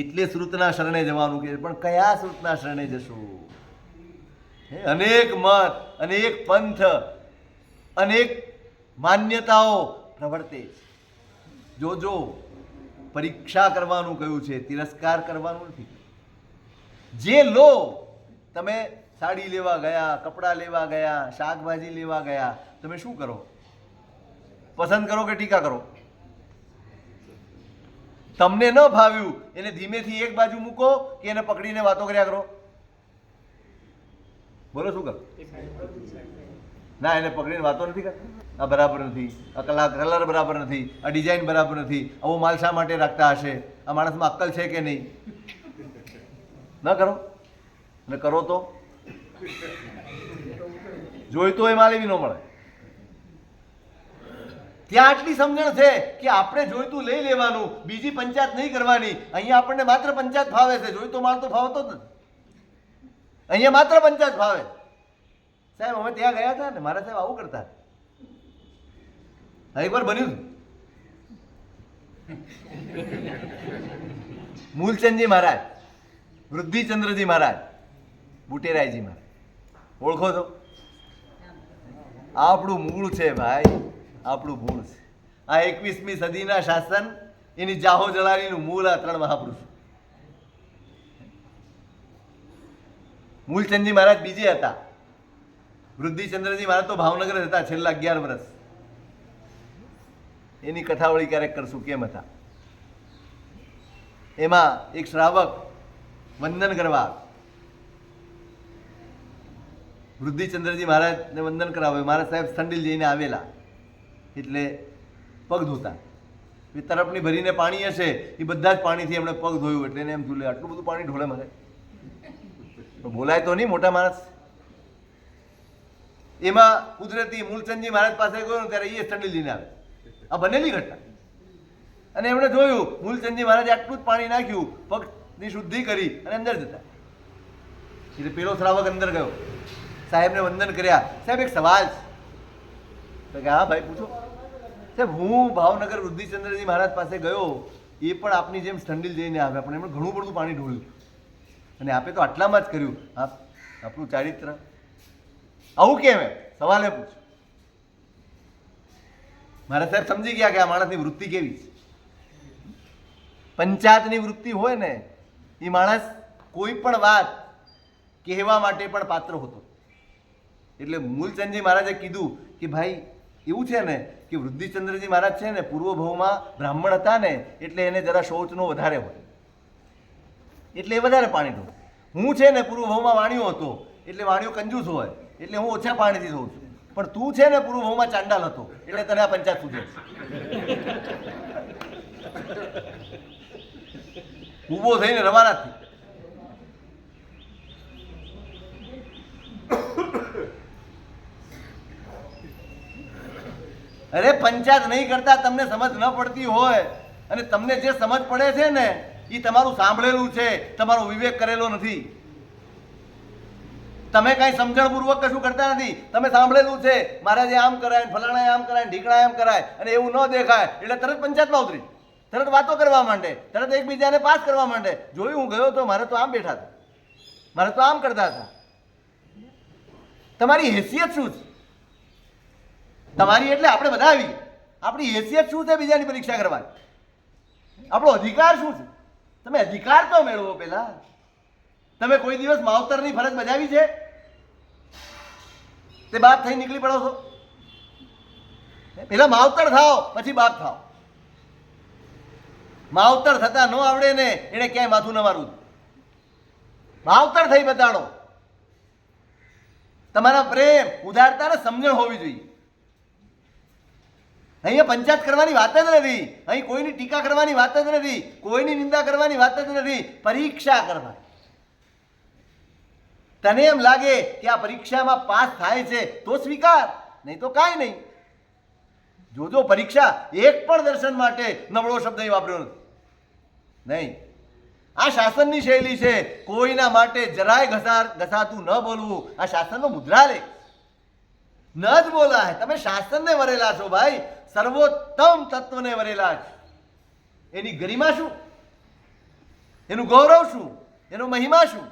એટલે શ્રુતના શરણે જવાનું કે, પણ કયા શ્રુતના શરણે જશું? અનેક મત, અનેક પંથ, અનેક માન્યતાઓ પ્રવર્તે છે. જોજો, પરીક્ષા કરવાનું કહ્યું છે, તિરસ્કાર કરવાનું નથી. જે લો, તમે સાડી લેવા ગયા, કપડાં લેવા ગયા, શાકભાજી લેવા ગયા, તમે શું કરો? પસંદ કરો કે ટીકા કરો? તમને ન ભાવ્યું એને ધીમેથી એક બાજુ મૂકો કે એને પકડીને વાતો કર્યા કરો? બોલો શું કરો? ના, એને પકડીને વાતો નથી કરતા. આ બરાબર નથી, આ કલર બરાબર નથી, આ ડિઝાઇન બરાબર નથી, આવો માલ શા માટે રાખતા હશે, આ માણસમાં અક્કલ છે કે નહીં? ન કરો. અને કરો તો જોઈતો એ માલ એવી ન મળે. ત્યાં આટલી સમજણ છે કે આપણે જોઈતું લઈ લેવાનું, બીજી પંચાયત નહીં કરવાની. અહીંયા આપણને માત્ર પંચાયત ફાવે છે, જોઈતો માલ તો ફાવતો જ નથી. અહીંયા માત્ર પંચાયત ફાવે. સાહેબ અમે ત્યાં ગયા હતા ને, મારા સાહેબ આવું કરતા. એકવાર બન્યું મૂલચંદજી મહારાજ, વૃદ્ધિચંદ્રજી મહારાજ, બુટેરાયજી મહારાજ, ઓળખો છો? આપણું મૂળ છે ભાઈ, આપણું મૂળ છે. આ 21મી સદીના શાસન, એની જાહો જલાલીનું મૂળ આ ત્રણ મહાપુરુષ. મૂલચંદજી મહારાજ બીજે હતા, વૃદ્ધિચંદ્રજી મહારાજ તો ભાવનગર જ હતા છેલ્લા 11 વર્ષ. એની કથાવળી ક્યારેક કરશું કેમ હતા. એમાં એક શ્રાવક વંદન કરવા, વૃદ્ધિચંદ્રજી મહારાજને વંદન કરાવે. મહારાજ સાહેબ સંડીલ જઈને આવેલા, એટલે પગ ધોતા. એ તરફની ભરીને પાણી હશે, એ બધા જ પાણીથી એમણે પગ ધોયું. એટલે એને એમ થયું આટલું બધું પાણી ઢોળે મારે, બોલાય તો નહીં, મોટા માણસ. એમાં કુદરતી મૂલચંદજી મહારાજ પાસે ગયો ત્યારે એ સંડીલ જઈને આવે. આ બનેલી ઘટના. અને એમણે જોયું મૂલચંદજી મહારાજે આટલું જ પાણી નાખ્યું, પગની શુદ્ધિ કરી અને અંદર જતા. એટલે પેલો શ્રાવક અંદર ગયો, સાહેબને વંદન કર્યા. સાહેબ એક સવાલ છે. કે હા ભાઈ પૂછો. સાહેબ હું ભાવનગર વૃદ્ધિચંદ્રજી મહારાજ પાસે ગયો, એ પણ આપની જેમ સ્ટંડીલ જઈને આવ્યા, પણ એમણે ઘણું બધું પાણી ઢોળ્યું અને આપે તો આટલામાં જ કર્યું. આપણું ચારિત્ર આવું કેમ? સવાલે પૂછ્યું. મારા સાહેબ સમજી ગયા કે આ માણસની વૃત્તિ કેવી છે. પંચાયતની વૃત્તિ હોય ને, એ માણસ કોઈ પણ વાત કહેવા માટે પણ પાત્ર હતો. એટલે મૂલચંદજી મહારાજે કીધું કે ભાઈ એવું છે ને કે વૃદ્ધિચંદ્રજી મહારાજ છે ને પૂર્વ ભાવમાં બ્રાહ્મણ હતા ને, એટલે એને જરા શૌચનો વધારે હોય, એટલે એ વધારે પાણી ઢોળે. હું છે ને પૂર્વ ભાવમાં વાણિયો હતો, એટલે વાણિયો કંજૂસ હોય, એટલે હું ઓછા પાણીથી ધોઉં છું. પણ તું છે ને પૂર્વ ભાવમાં ચાંડાલ હતો, એટલે તને આ પંચાયત પૂછે. ઊભો થઈને રવાના થઈ. અરે પંચાયત નહીં કરતા તમને સમજ ન પડતી હોય, અને તમને જે સમજ પડે છે ને એ તમારું સાંભળેલું છે, તમારો વિવેક કરેલો નથી. તમે કઈ સમજણપૂર્વક કશું કરતા નથી. તમે સાંભળેલું છે મારા જે આમ કરાય, ફલાણા આમ કરાય, ઢીકણા આમ કરાય, અને એવું ન દેખાય એટલે તરત પંચાયતમાં ઉતરી, તરત વાતો કરવા માંડે, તરત એકબીજાને પાસ કરવા માંડે. જોયું, હું ગયો તો મારે તો આમ બેઠા હતા, મારે તો આમ કરતા હતા. તમારી હેસિયત શું છે? તમારી એટલે આપણે બધા આવી, આપણી હેસિયત શું છે બીજાની પરીક્ષા કરવાની? આપણો અધિકાર શું છે? તમે અધિકાર તો મેળવો પેલા. તમે કોઈ દિવસ માવતરની ફરજ બજાવી છે? તે બાપ થઈ નીકળી પડો છો? પેલા માવતર થાઓ પછી બાપ થાઓ. માવતર થતા ન આવડે ને એને ક્યાંય માથું ન મારવું. માવતર થઈ બતાડો. તમારા પ્રેમ, ઉદારતા ને સમજણ હોવી જોઈએ. અહીંયા પંચાયત કરવાની વાત જ નથી, અહીં કોઈની ટીકા કરવાની વાત જ નથી, કોઈની નિંદા કરવાની વાત જ નથી. પરીક્ષા કરવાની. તને એમ લાગે કે આ પરીક્ષામાં પાસ થાય છે તો સ્વીકાર, નહીં તો કાંઈ નહીં. જોજો પરીક્ષા એક પણ દર્શન માટે નબળો શબ્દ અહીં વાપર્યો નથી. નહીં, આ શાસનની શૈલી છે. કોઈના માટે જરાય ઘસાતું ન બોલવું આ શાસનનો મુદ્રાલેખ. ન જ બોલાય. તમે શાસનને વરેલા છો ભાઈ, સર્વોત્તમ તત્વને વરેલા છે. એની ગરિમા શું? એનું ગૌરવ શું? એનો મહિમા શું?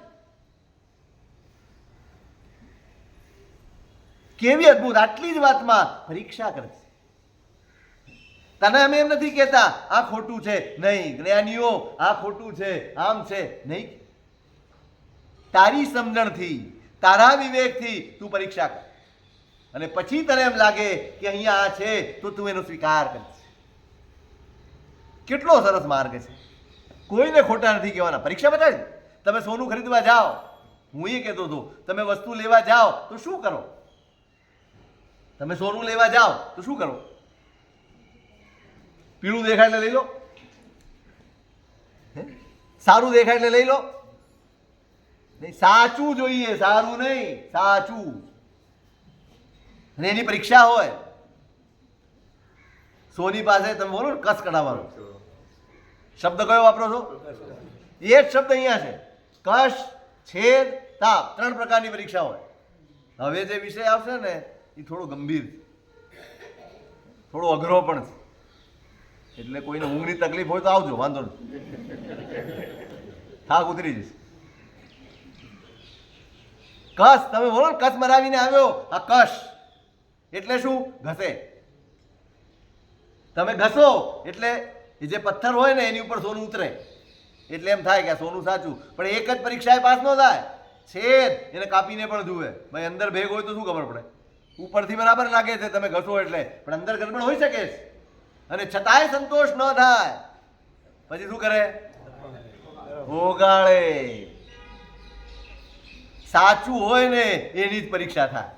કેવી અદભુત! આટલી જ વાતમાં પરીક્ષા કરે છે. તને અમે એમ નથી કહેતા આ ખોટું છે, નહીં. જ્ઞાનીઓ આ ખોટું છે, આમ છે, નહીં. તારી સમજણથી, તારા વિવેકથી તું પરીક્ષા કર, અને પછી તને એમ લાગે કે અહીંયા આ છે તો તું એનો સ્વીકાર કરીશ. કેટલો સરસ માર્ગ છે. કોઈને ખોટા નથી કહેવાના. પરીક્ષા બતાવી. તમે સોનું ખરીદવા જાઓ, હું એ કહેતો હતો, તમે વસ્તુ લેવા જાઓ તો શું કરો? તમે સોનું લેવા જાઓ તો શું કરો? પીળું દેખાય એટલે લઈ લો, સારું દેખાય એટલે લઈ લો. નહીં, સાચું જોઈએ, સારું નહીં, સાચું. અને એની પરીક્ષા હોય. સોની પાસે તમે બોલો ને કસ કઢાવવાનો શબ્દ કયો વાપરો છો? એ જ શબ્દ અહીંયા છે. કશ, છેદ, તાપ, 3 પ્રકારની પરીક્ષા હોય. હવે જે વિષય આવશે ને એ થોડો ગંભીર છે, થોડો અઘરો પણ છે. એટલે કોઈને ઊંઘની તકલીફ હોય તો આવજો, વાંધો નથી, થાક ઉતરી જશે. કસ, તમે બોલો ને કસ મરાવીને આવ્યો. આ કશ એટલે શું? ઘસે. તમે ઘસો એટલે એ જે પથ્થર હોય ને એની ઉપર સોનું ઉતરે, એટલે એમ થાય કે આ સોનું સાચું. પણ એક જ પરીક્ષાએ પાસ ન થાય. છેદ, એને કાપીને પણ જુએ. ભાઈ અંદર ભેગ હોય તો શું ખબર પડે? ઉપરથી બરાબર લાગે છે તમે ઘસો એટલે, પણ અંદર ગડબડ હોઈ શકે છે. અને છતાંય સંતોષ ન થાય. પછી શું કરે? ઓગાળે. સાચું હોય ને એની જ પરીક્ષા થાય,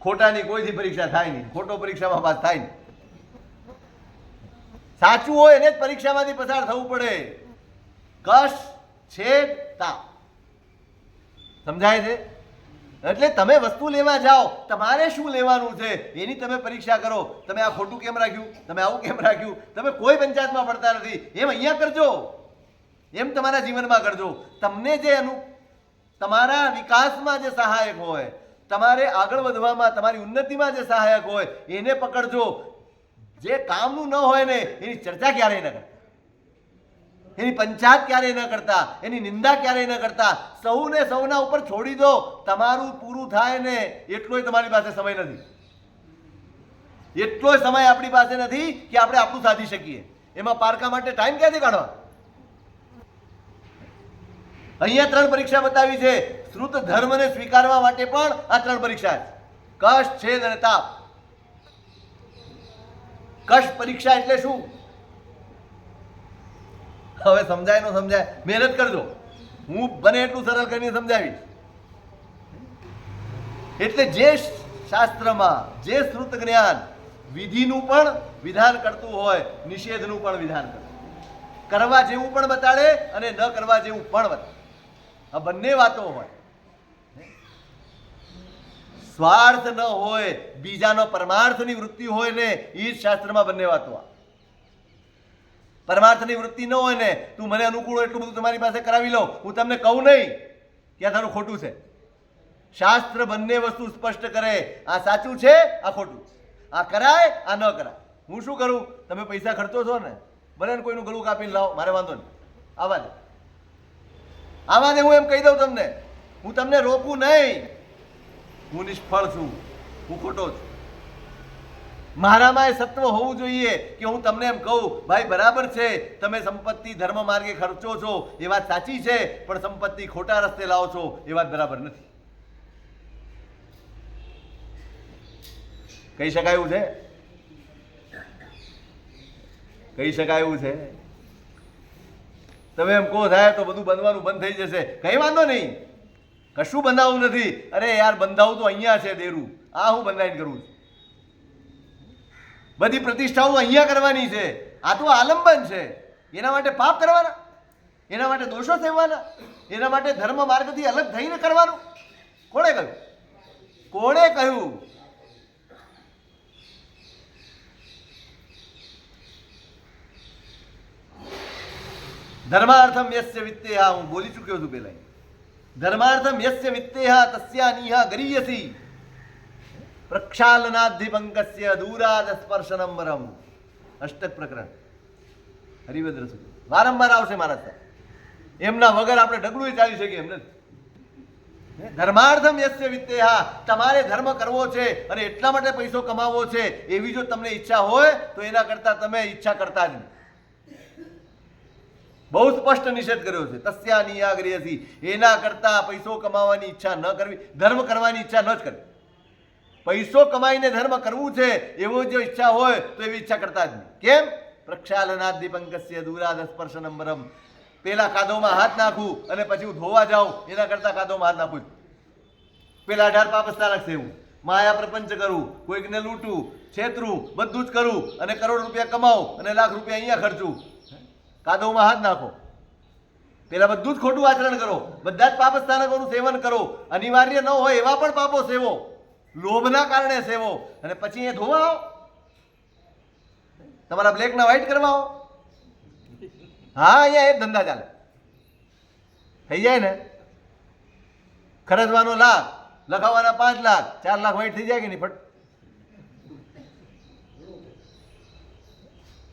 ખોટાની કોઈથી પરીક્ષા થાય નહીં. ખોટો પરીક્ષામાં પાસ થાય નહીં. સાચું હોય એને જ પરીક્ષામાંથી પસાર થવું પડે. કશ, છેદ, તાપ. સમજાય છે? એટલે તમે વસ્તુ લેવા જાઓ, તમારે શું લેવાનું છે એની તમે પરીક્ષા કરો. તમે આ ખોટું કેમ રાખ્યું, તમે આવું કેમ રાખ્યું, તમે કોઈ પંચાયતમાં પડતા નથી. એમ અહીંયા કરજો, એમ તમારા જીવનમાં કરજો. તમને જે તમારા વિકાસમાં જે સહાયક હોય, તમારે આગળ વધવામાં, તમારી ઉન્નતિમાં જે સહાયક હોય એને પકડજો. જે કામનું ન હોય ને એની ચર્ચા ક્યારેય ન કરતા, એની પંચાયત ક્યારેય ન કરતા, એની નિંદા ક્યારેય ન કરતા. સૌને સૌના ઉપર છોડી દો. તમારું પૂરું થાય ને એટલોય તમારી પાસે સમય નથી. એટલોય સમય આપણી પાસે નથી કે આપણે આપણું સાધી શકીએ. એમાં પારકા માટે ટાઈમ ક્યાંથી કાઢવા? અહીંયા 3 પરીક્ષા બતાવી છે. શ્રુત ધર્મને સ્વીકારવા માટે પણ આ 3 પરીક્ષા છે. કશ, છેદ અને તાપ. કશ પરીક્ષા એટલે શું? હવે સમજાય ન સમજાય, મહેનત કરજો. હું બને એટલું સરળ કરીને સમજાવીશ. એટલે જે શાસ્ત્રમાં, જે શ્રુત જ્ઞાન, વિધિનું પણ વિધાન કરતું હોય, નિષેધનું પણ વિધાન કરતું, કરવા જેવું પણ બતાડે અને ન કરવા જેવું પણ બતાડે. આ બંને વાતો હોય. સ્વાર્થ ન હોય, બીજાનો પરમાર્થની વૃત્તિ હોય ને, એ જ શાસ્ત્રમાં બંને વાતો. પરમાર્થની વૃત્તિ ન હોય ને, તું મને અનુકૂળ એટલું બધું તમારી પાસે કરાવી લો, હું તમને કહું નહીં કે આ તારું ખોટું છે. શાસ્ત્ર બંને વસ્તુ સ્પષ્ટ કરે, આ સાચું છે, આ ખોટું, આ કરાય, આ ન કરાય. હું શું કરું? તમે પૈસા ખર્ચો છો ને, ભલે ને કોઈનું ગળું કાપીને લાવો, મારે વાંધો નહીં, આવા દે, આવા દે. હું એમ કહી દઉં તમને, હું તમને રોકું નહીં. હું નિષ્ફળ છું, હું ખોટો છું. મારામાં એ સત્વ હોવું જોઈએ કે હું તમને એમ કહું, ભાઈ બરાબર છે, તમે સંપત્તિ ધર્મ માર્ગે ખર્ચો છો, એ વાત સાચી છે, પણ સંપત્તિ ખોટા રસ્તે લાવો છો, એ વાત બરાબર નથી. કહી શકાય એવું છે? કહી શકાય એવું છે? તમે એમ કહો થાય તો બધું બંધવાનું બંધ થઈ જશે, કઈ વાંધો નહીં, કશું બંધાવું નથી. અરે યાર, બંધાવું તો અહીંયા છે દેરું, આ હું બંધાઈને કરું છું. બધી પ્રતિષ્ઠાઓ અહીંયા કરવાની છે, આ તો આલંબન છે. એના માટે પાપ કરવાના, એના માટે દોષો સેવવાના, એના માટે ધર્મ માર્ગથી અલગ થઈને કરવાનું? કોણે કહ્યું? કોણે કહ્યું? ધર્માર્થમ યસ્ય વિત્તેહા, હું બોલી ચૂક્યો છું પેલા. ધર્માર્થમ યસ્ય વિત્તેહા તસ્યાનીહા ગરીયસી પ્રક્ષાલનાધિપંકસ્ય દૂરાદ સ્પર્શનમ વરમ. અષ્ટક પ્રકરણ, હરિભદ્ર સુધી વારંવાર આવશે મારા સાહેબ. એમના વગર આપણે ઢગલું ચાલી શકીએ એમ નથી. ધર્માર્થમ યસ્ય વિત્તેહા, તમારે ધર્મ કરવો છે અને એટલા માટે પૈસો કમાવો છે, એવી જો તમને ઈચ્છા હોય તો એના કરતા તમે ઈચ્છા કરતા જ નહીં. બહુ સ્પષ્ટ નિષેધ કર્યો છે. તસ્યા નિયાગ્રયસી, એના કરતા પૈસો કમાવાની ઈચ્છા ન કરવી, ધર્મ કરવાની ઈચ્છા ન જ કરવી. પૈસો કમાઈને ધર્મ કરવું છે એવો જો ઈચ્છા હોય તો એવી ઈચ્છા કરતા જ નહીં. કેમ? પ્રક્ષાલનાધિપંકસ્ય દૂરાદ સ્પર્શનમ. પેલા કાદવમાં હાથ નાખું અને પછી હું ધોવા જાઉં, એના કરતા કાદવમાં હાથ નાખું. પેલા 18 પાપસ્થાનક સેવું, માયા પ્રપંચ કરું, કોઈકને લૂંટું, છેતરું, બધું જ કરું અને કરોડ રૂપિયા કમાવું અને લાખ રૂપિયા અહીંયા ખર્ચું. કાદવમાં હાથ નાખો, પેલા બધું જ ખોટું આચરણ કરો, બધા જ પાપ સ્થાનકોનું સેવન કરો, અનિવાર્ય ન હોય એવા પણ પાપો સેવો, લોભના કારણે સેવો, અને પછી એ ધોવા આવો, તમારા બ્લેકના વ્હાઈટ કરવા આવો. હા, અહીંયા એ ધંધા ચાલે, થઈ જાય ને. ખર્ચવાનો લાખ, લખાવવાના 5 લાખ, 4 લાખ વ્હાઈટ થઈ જાય કે નહીં? ફટ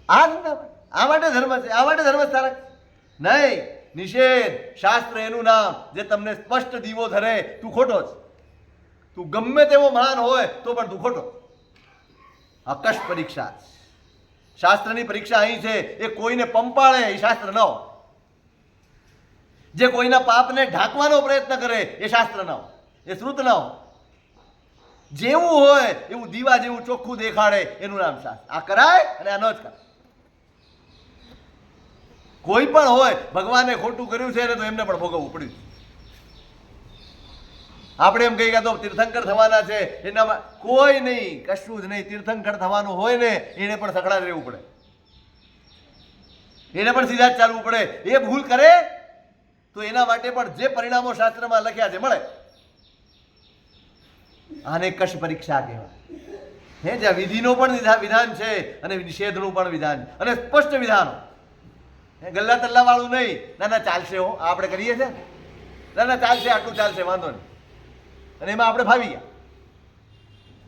આ ધંધા, આ માટે ધર્મ છે, આ માટે ધર્મ સ્થાનક નહીં. નિષેધ, શાસ્ત્ર એનું નામ જે તમને સ્પષ્ટ દીવો ધરે, તું ખોટો છે. તું ગમે તેવો મહાન હોય તો પણ તું ખોટો. આકશ પરીક્ષા, શાસ્ત્રની પરીક્ષા અહીં છે. એ કોઈને પંપાળે એ શાસ્ત્ર ન હોય, જે કોઈના પાપને ઢાંકવાનો પ્રયત્ન કરે એ શાસ્ત્ર ન હોય, એ શ્રુત ન હોય. જેવું હોય એવું દીવા જેવું ચોખ્ખું દેખાડે એનું નામ શાસ્ત્ર. આ કરાય અને આ ન જ કરાય. કોઈ પણ હોય, ભગવાને ખોટું કર્યું છે ને તો એમને પણ ભોગવવું પડ્યું. આપણે એમ કહીએ કે તો તીર્થંકર થવાના છે, એનામાં કોઈ નહીં, કશું જ નહીં. તીર્થંકર થવાનું હોય ને એને પણ સકડા રહેવું પડે, એને પણ સીધા જ ચાલવું પડે. એ ભૂલ કરે તો એના માટે પણ જે પરિણામો શાસ્ત્રમાં લખ્યા છે મળે. આને કશ પરીક્ષા કહેવાય. જ્યાં વિધિનો પણ વિધાન છે અને નિષેધનું પણ વિધાન છે, અને સ્પષ્ટ વિધાનો. ગલ્લા તલ્લા વાળું નહીં. ના ના ચાલશે, હો આપણે કરીએ છીએ, ના ના ચાલશે, આટલું ચાલશે, વાંધો નહીં. અને એમાં આપણે ભાવી ગયા,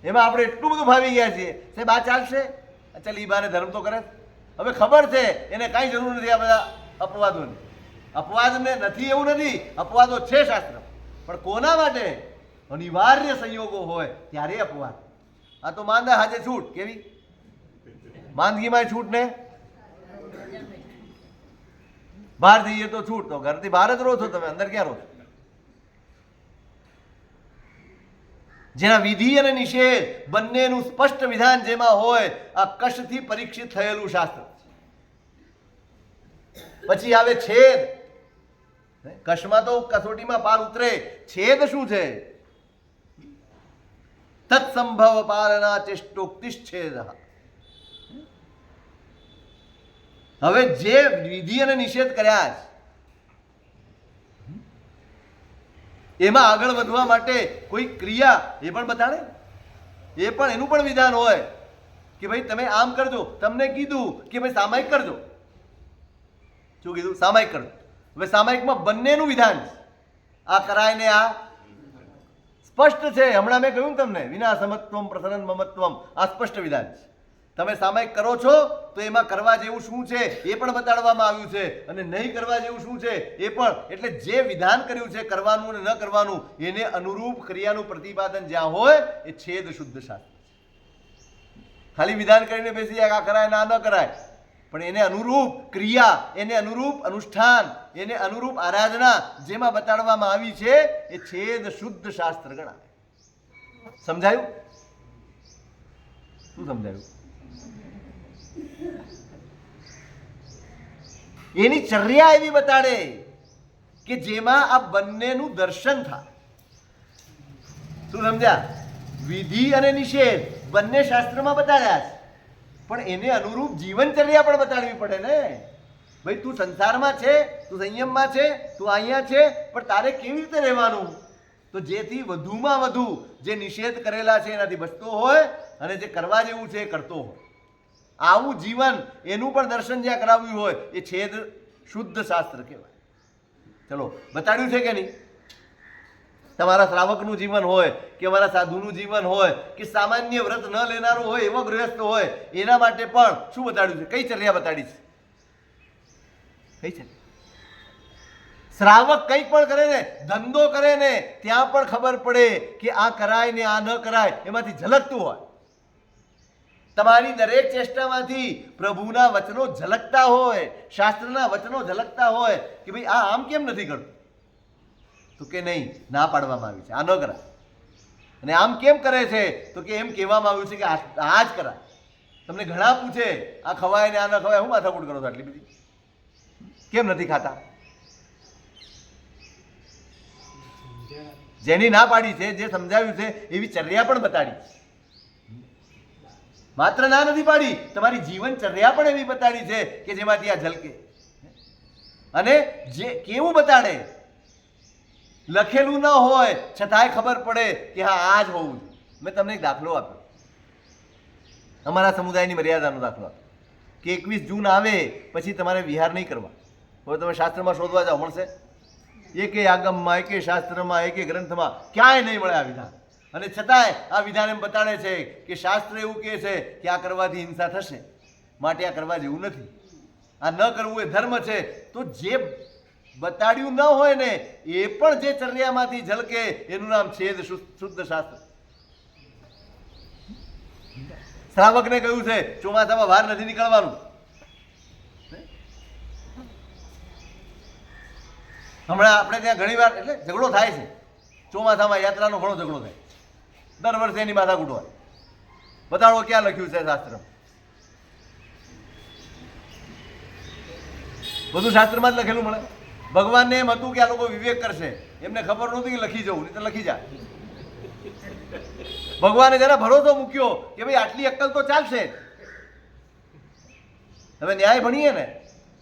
એમાં આપણે એટલું બધું ભાવી ગયા છીએ, સાહેબ આ ચાલશે, ચાલ ઈ બાને ધર્મ તો કરે. હવે ખબર છે એને કાંઈ જરૂર નથી આ બધા અપવાદોની. અપવાદને નથી એવું નથી, અપવાદો છે શાસ્ત્ર, પણ કોના માટે? અનિવાર્ય સંયોગો હોય ત્યારે અપવાદ. આ તો માંદા હાજે છૂટ, કેવી માંદગીમાં છૂટ ને બહાર જઈએ તો છૂટ, તો ઘરથી બહાર જ રહો છો તમે, અંદર ક્યાં રહો છો? જેના વિધિ અને નિષેધ બંનેનું સ્પષ્ટ વિધાન જેમાં હોય, આ કશથી પરીક્ષિત થયેલું શાસ્ત્ર. પછી આવે છેદ. કશમાં તો કસોટીમાં પાર ઉતરે, છેદ શું છે? તત્સંભવ પાલના ચેષ્ટોક્તિશ્છેદ. હવે જે વિધિ અને નિષેધ કર્યા છે એમાં આગળ વધવા માટે કોઈ ક્રિયા એ પણ બતાડે, એ પણ એનું પણ વિધાન હોય કે ભાઈ તમે આમ કરજો. તમને કીધું કે ભાઈ સામાયિક કરજો. શું કીધું? સામાયિક કરજો. હવે સામાયિકમાં બંનેનું વિધાન છે, આ કરાય ને આ સ્પષ્ટ છે. હમણાં મેં કહ્યું તમને વિના સમત્વમ પ્રસરન મમત્વમ, આ સ્પષ્ટ વિધાન છે. તમે સામાયિક કરો છો તો એમાં કરવા જેવું શું છે એ પણ બતાડવામાં આવ્યું છે, અને નહીં કરવા જેવું શું છે એ પણ. એટલે જે વિધાન કર્યું છે કરવાનું અને ન કરવાનું એને અનુરૂપ ક્રિયાનું પ્રતિપાદન જ્યાં હોય એ છેદ શુદ્ધ શાસ્ત્ર. ખાલી વિધાન કરીને બેસી જાય આ કરાય ના ન કરાય, પણ એને અનુરૂપ ક્રિયા, એને અનુરૂપ અનુષ્ઠાન, એને અનુરૂપ આરાધના જેમાં બતાડવામાં આવી છે એ છેદ શુદ્ધ શાસ્ત્ર ગણાય. સમજાયું? શું સમજાયું? એની ચર્યા એવી બતાડે કે જેમાં આ બંનેનું દર્શન થાય. શું સમજ્યા? વિધિ અને નિષેધ બંને શાસ્ત્રમાં બતાડ્યા છે, પણ એને અનુરૂપ જીવનચર્યા પણ બતાડવી પડે ને. ભાઈ તું સંસારમાં છે, તું સંયમમાં છે, તું અહીંયા છે, પણ તારે કેવી રીતે રહેવાનું? તો જેથી વધુમાં વધુ જે નિષેધ કરેલા છે એનાથી બચતો હોય અને જે કરવા જેવું છે એ કરતો હોય. આવું જીવન એનું પણ દર્શન જ્યાં કરાવ્યું હોય એ છેદ શુદ્ધ શાસ્ત્ર કહેવાય. ચલો બતાડ્યું છે કે નહીં? તમારા શ્રાવકનું જીવન હોય કે અમારા સાધુનું જીવન હોય કે સામાન્ય વ્રત ન લેનારું હોય એવો ગૃહસ્થ હોય એના માટે પણ શું બતાડ્યું છે? કઈ ચર્યા બતાડી છે? કઈ છે? શ્રાવક કંઈક પણ કરે ને, ધંધો કરે ને, ત્યાં પણ ખબર પડે કે આ કરાય ને આ ન કરાય એમાંથી ઝલકતું હોય. તમારી દરેક ચેષ્ટામાંથી પ્રભુના વચનો ઝલકતા હોય, શાસ્ત્રના વચનો ઝલકતા હોય કે ભાઈ આ આમ કેમ નથી કરતું? તો કે નહીં, ના પાડવામાં આવી છે, આ ન કરાય. અને આમ કેમ કરે છે? તો કે એમ કહેવામાં આવ્યું છે કે આ જ કરાય. તમને ઘણા પૂછે આ ખવાય ને આ ન ખવાય, હું માથાકૂટ કરો છો આટલી બધી? કેમ નથી ખાતા? જેની ના પાડી છે, જે સમજાવ્યું છે એવી ચર્યા પણ બતાડી. માત્ર ના નથી પાડી, તમારી જીવનચર્યા પણ એવી બતાડી છે કે જેમાંથી આ ઝલકે. અને જે કેવું બતાડે, લખેલું ન હોય છતાંય ખબર પડે કે હા આ જ હોવું જોઈએ. મેં તમને એક દાખલો આપ્યો, અમારા સમુદાયની મર્યાદાનો દાખલો આપ્યો કે 21 જૂન આવે પછી તમારે વિહાર નહીં કરવા. હવે તમે શાસ્ત્રમાં શોધવા જાઓ, મળશે? એકે આગમમાં, એકે શાસ્ત્રમાં, એકે ગ્રંથમાં ક્યાંય નહીં મળે આ વિધાન. અને છતાંય આ વિધાન એમ બતાડે છે કે શાસ્ત્ર એવું કહે છે કે આ કરવાથી હિંસા થશે, માટે આ કરવા જેવું નથી, આ ન કરવું એ ધર્મ છે. તો જે બતાડ્યું ન હોય ને એ પણ જે ચર્યામાંથી ઝલકે એનું નામ છેદ શુદ્ધ શાસ્ત્ર. શ્રાવકને કહ્યું છે ચોમાસામાં બહાર નથી નીકળવાનું. હમણાં આપણે ત્યાં ઘણી વાર એટલે ઝઘડો થાય છે, ચોમાસામાં યાત્રાનો ઘણો ઝઘડો થાય, દર વર્ષે એની માથાકૂટ હોય. બતાડો ક્યાં લખ્યું છે શાસ્ત્રમાં? બધું શાસ્ત્રમાં જ લખેલું મળે. ભગવાનને એમ હતું કે આ લોકો વિવેક કરશે, એમને ખબર નહોતી કે લખી જવું, નહીં તો લખી જા. ભગવાને જરા ભરોસો મૂક્યો કે ભાઈ આટલી અક્કલ તો ચાલશે. હવે ન્યાય ભણીએ ને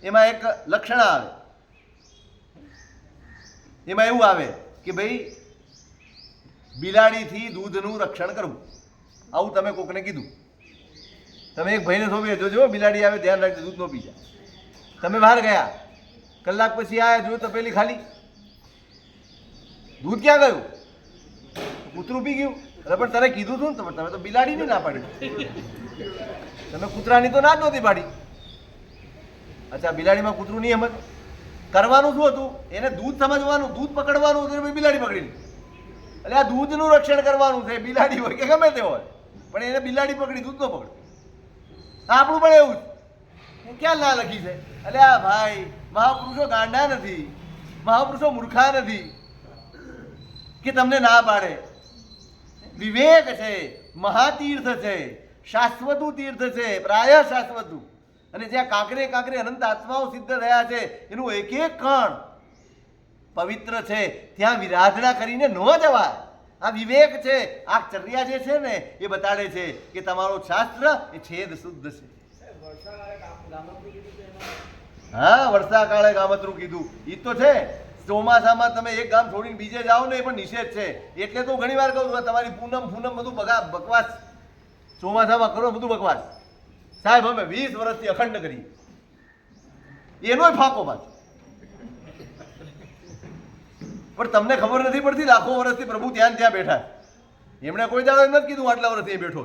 એમાં એક લક્ષણ આવે, એમાં એવું આવે કે ભાઈ બિલાડીથી દૂધનું રક્ષણ કરવું. આવું તમે કોકને કીધું, તમે એક ભાઈને થોભી જોજો બિલાડી આવે ધ્યાન રાખજો દૂધ ન પી જાય. તમે બહાર ગયા, કલાક પછી આવ્યા, જોયું તો પેલી ખાલી. દૂધ ક્યાં ગયું? કૂતરું પી ગયું. અરે પણ તને કીધું હતું ને, તમે તો બિલાડીની ના પાડી, તમે કૂતરાની તો ના જ નહોતી પાડી. અચ્છા, બિલાડીમાં કૂતરું નહીં સમજ. કરવાનું શું હતું? એને દૂધ સમજવાનું, દૂધ પકડવાનું હતું, બિલાડી પકડી. એટલે આ દૂધનું રક્ષણ કરવાનું છે, બિલાડી હોય કે ગમે તે હોય, પણ એને બિલાડી પકડી, દૂધ ન પકડે. આપણું પણ એવું જ ક્યાં ના લખી છે? એટલે આ ભાઈ મહાપુરુષો ગાંડા નથી, મહાપુરુષો મૂર્ખા નથી કે તમને ના પાડે. વિવેક છે, મહાતીર્થ છે, શાશ્વતું તીર્થ છે, પ્રાય શાશ્વતું. અને જ્યાં કાંકરે કાંકરે અનંત આત્માઓ સિદ્ધ થયા છે એનું એક એક કણ પવિત્ર છે, ત્યાં વિરાધના કરીને ન જવાય. આ વિવેક છે, આ ચર્યા જે છે ને એ બતાડે છે કે તમારો શાસ્ત્ર એ છેદ શુદ્ધ છે. હા, વર્ષાકાળે ગામતરું કીધું એ તો છે. ચોમાસામાં તમે એક ગામ છોડીને બીજે જાઓ ને એ પણ નિષેધ છે. એટલે તો ઘણી વાર કહું છું તમારી પૂનમ બધું બકવાસ ચોમાસામાં કરો, બધું બકવાસ. સાહેબ અમે 20 વર્ષથી અખંડ કરી, એનો ફાંકો પાછો. પણ તમને ખબર નથી પડતી, લાખો વર્ષથી પ્રભુ ત્યાં બેઠા. એમણે કોઈ દાડો એમ નથી કીધું આટલા વર્ષથી બેઠો.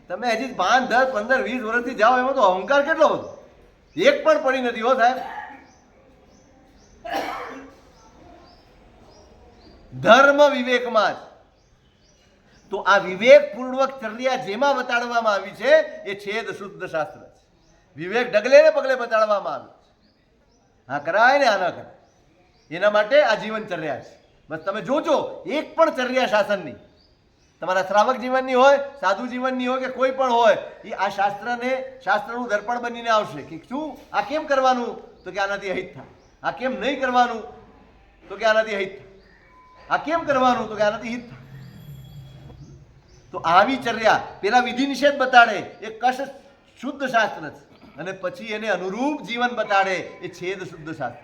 તમે હજી 5, 10, 15, 20 વર્ષથી જાઓ, એમાં તો અહંકાર કેટલો બધો. એક પણ પડી નથી હો સાહેબ. ધર્મ વિવેકમાં જ. તો આ વિવેકપૂર્વક ચર્યા જેમાં બતાડવામાં આવી છે એ છેદ શુદ્ધ શાસ્ત્ર છે. વિવેક ડગલે ને પગલે બતાડવામાં આવ્યું છે. આ કરાય ને આ ન કરાય, એના માટે આ જીવન ચર્યા છે. બસ તમે જોજો, એક પણ ચર્યા શાસનની, તમારા શ્રાવક જીવનની હોય, સાધુ જીવનની હોય કે કોઈ પણ હોય, એ આ શાસ્ત્રનું દર્પણ બનીને આવશે કે શું આ કેમ કરવાનું, તો કે આનાથી અહિત થાય. આ કેમ નહીં કરવાનું, તો કે આનાથી અહિત થાય. આ કેમ કરવાનું, તો કે આનાથી હિત થાય. તો આવી ચર્યા પેલા વિધિ નિષેધ બતાડે એ કશ શુદ્ધ શાસ્ત્ર છે, અને પછી એને અનુરૂપ જીવન બતાડે એ છેદ શુદ્ધ શાસ્ત્ર.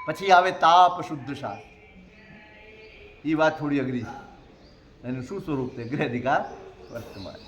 પછી આવે તાપ શુદ્ધ શાસ્ત્ર. એ વાત થોડી અઘરી છે. એનું શું સ્વરૂપ છે? ગ્રહધિકાર વર્તમાન.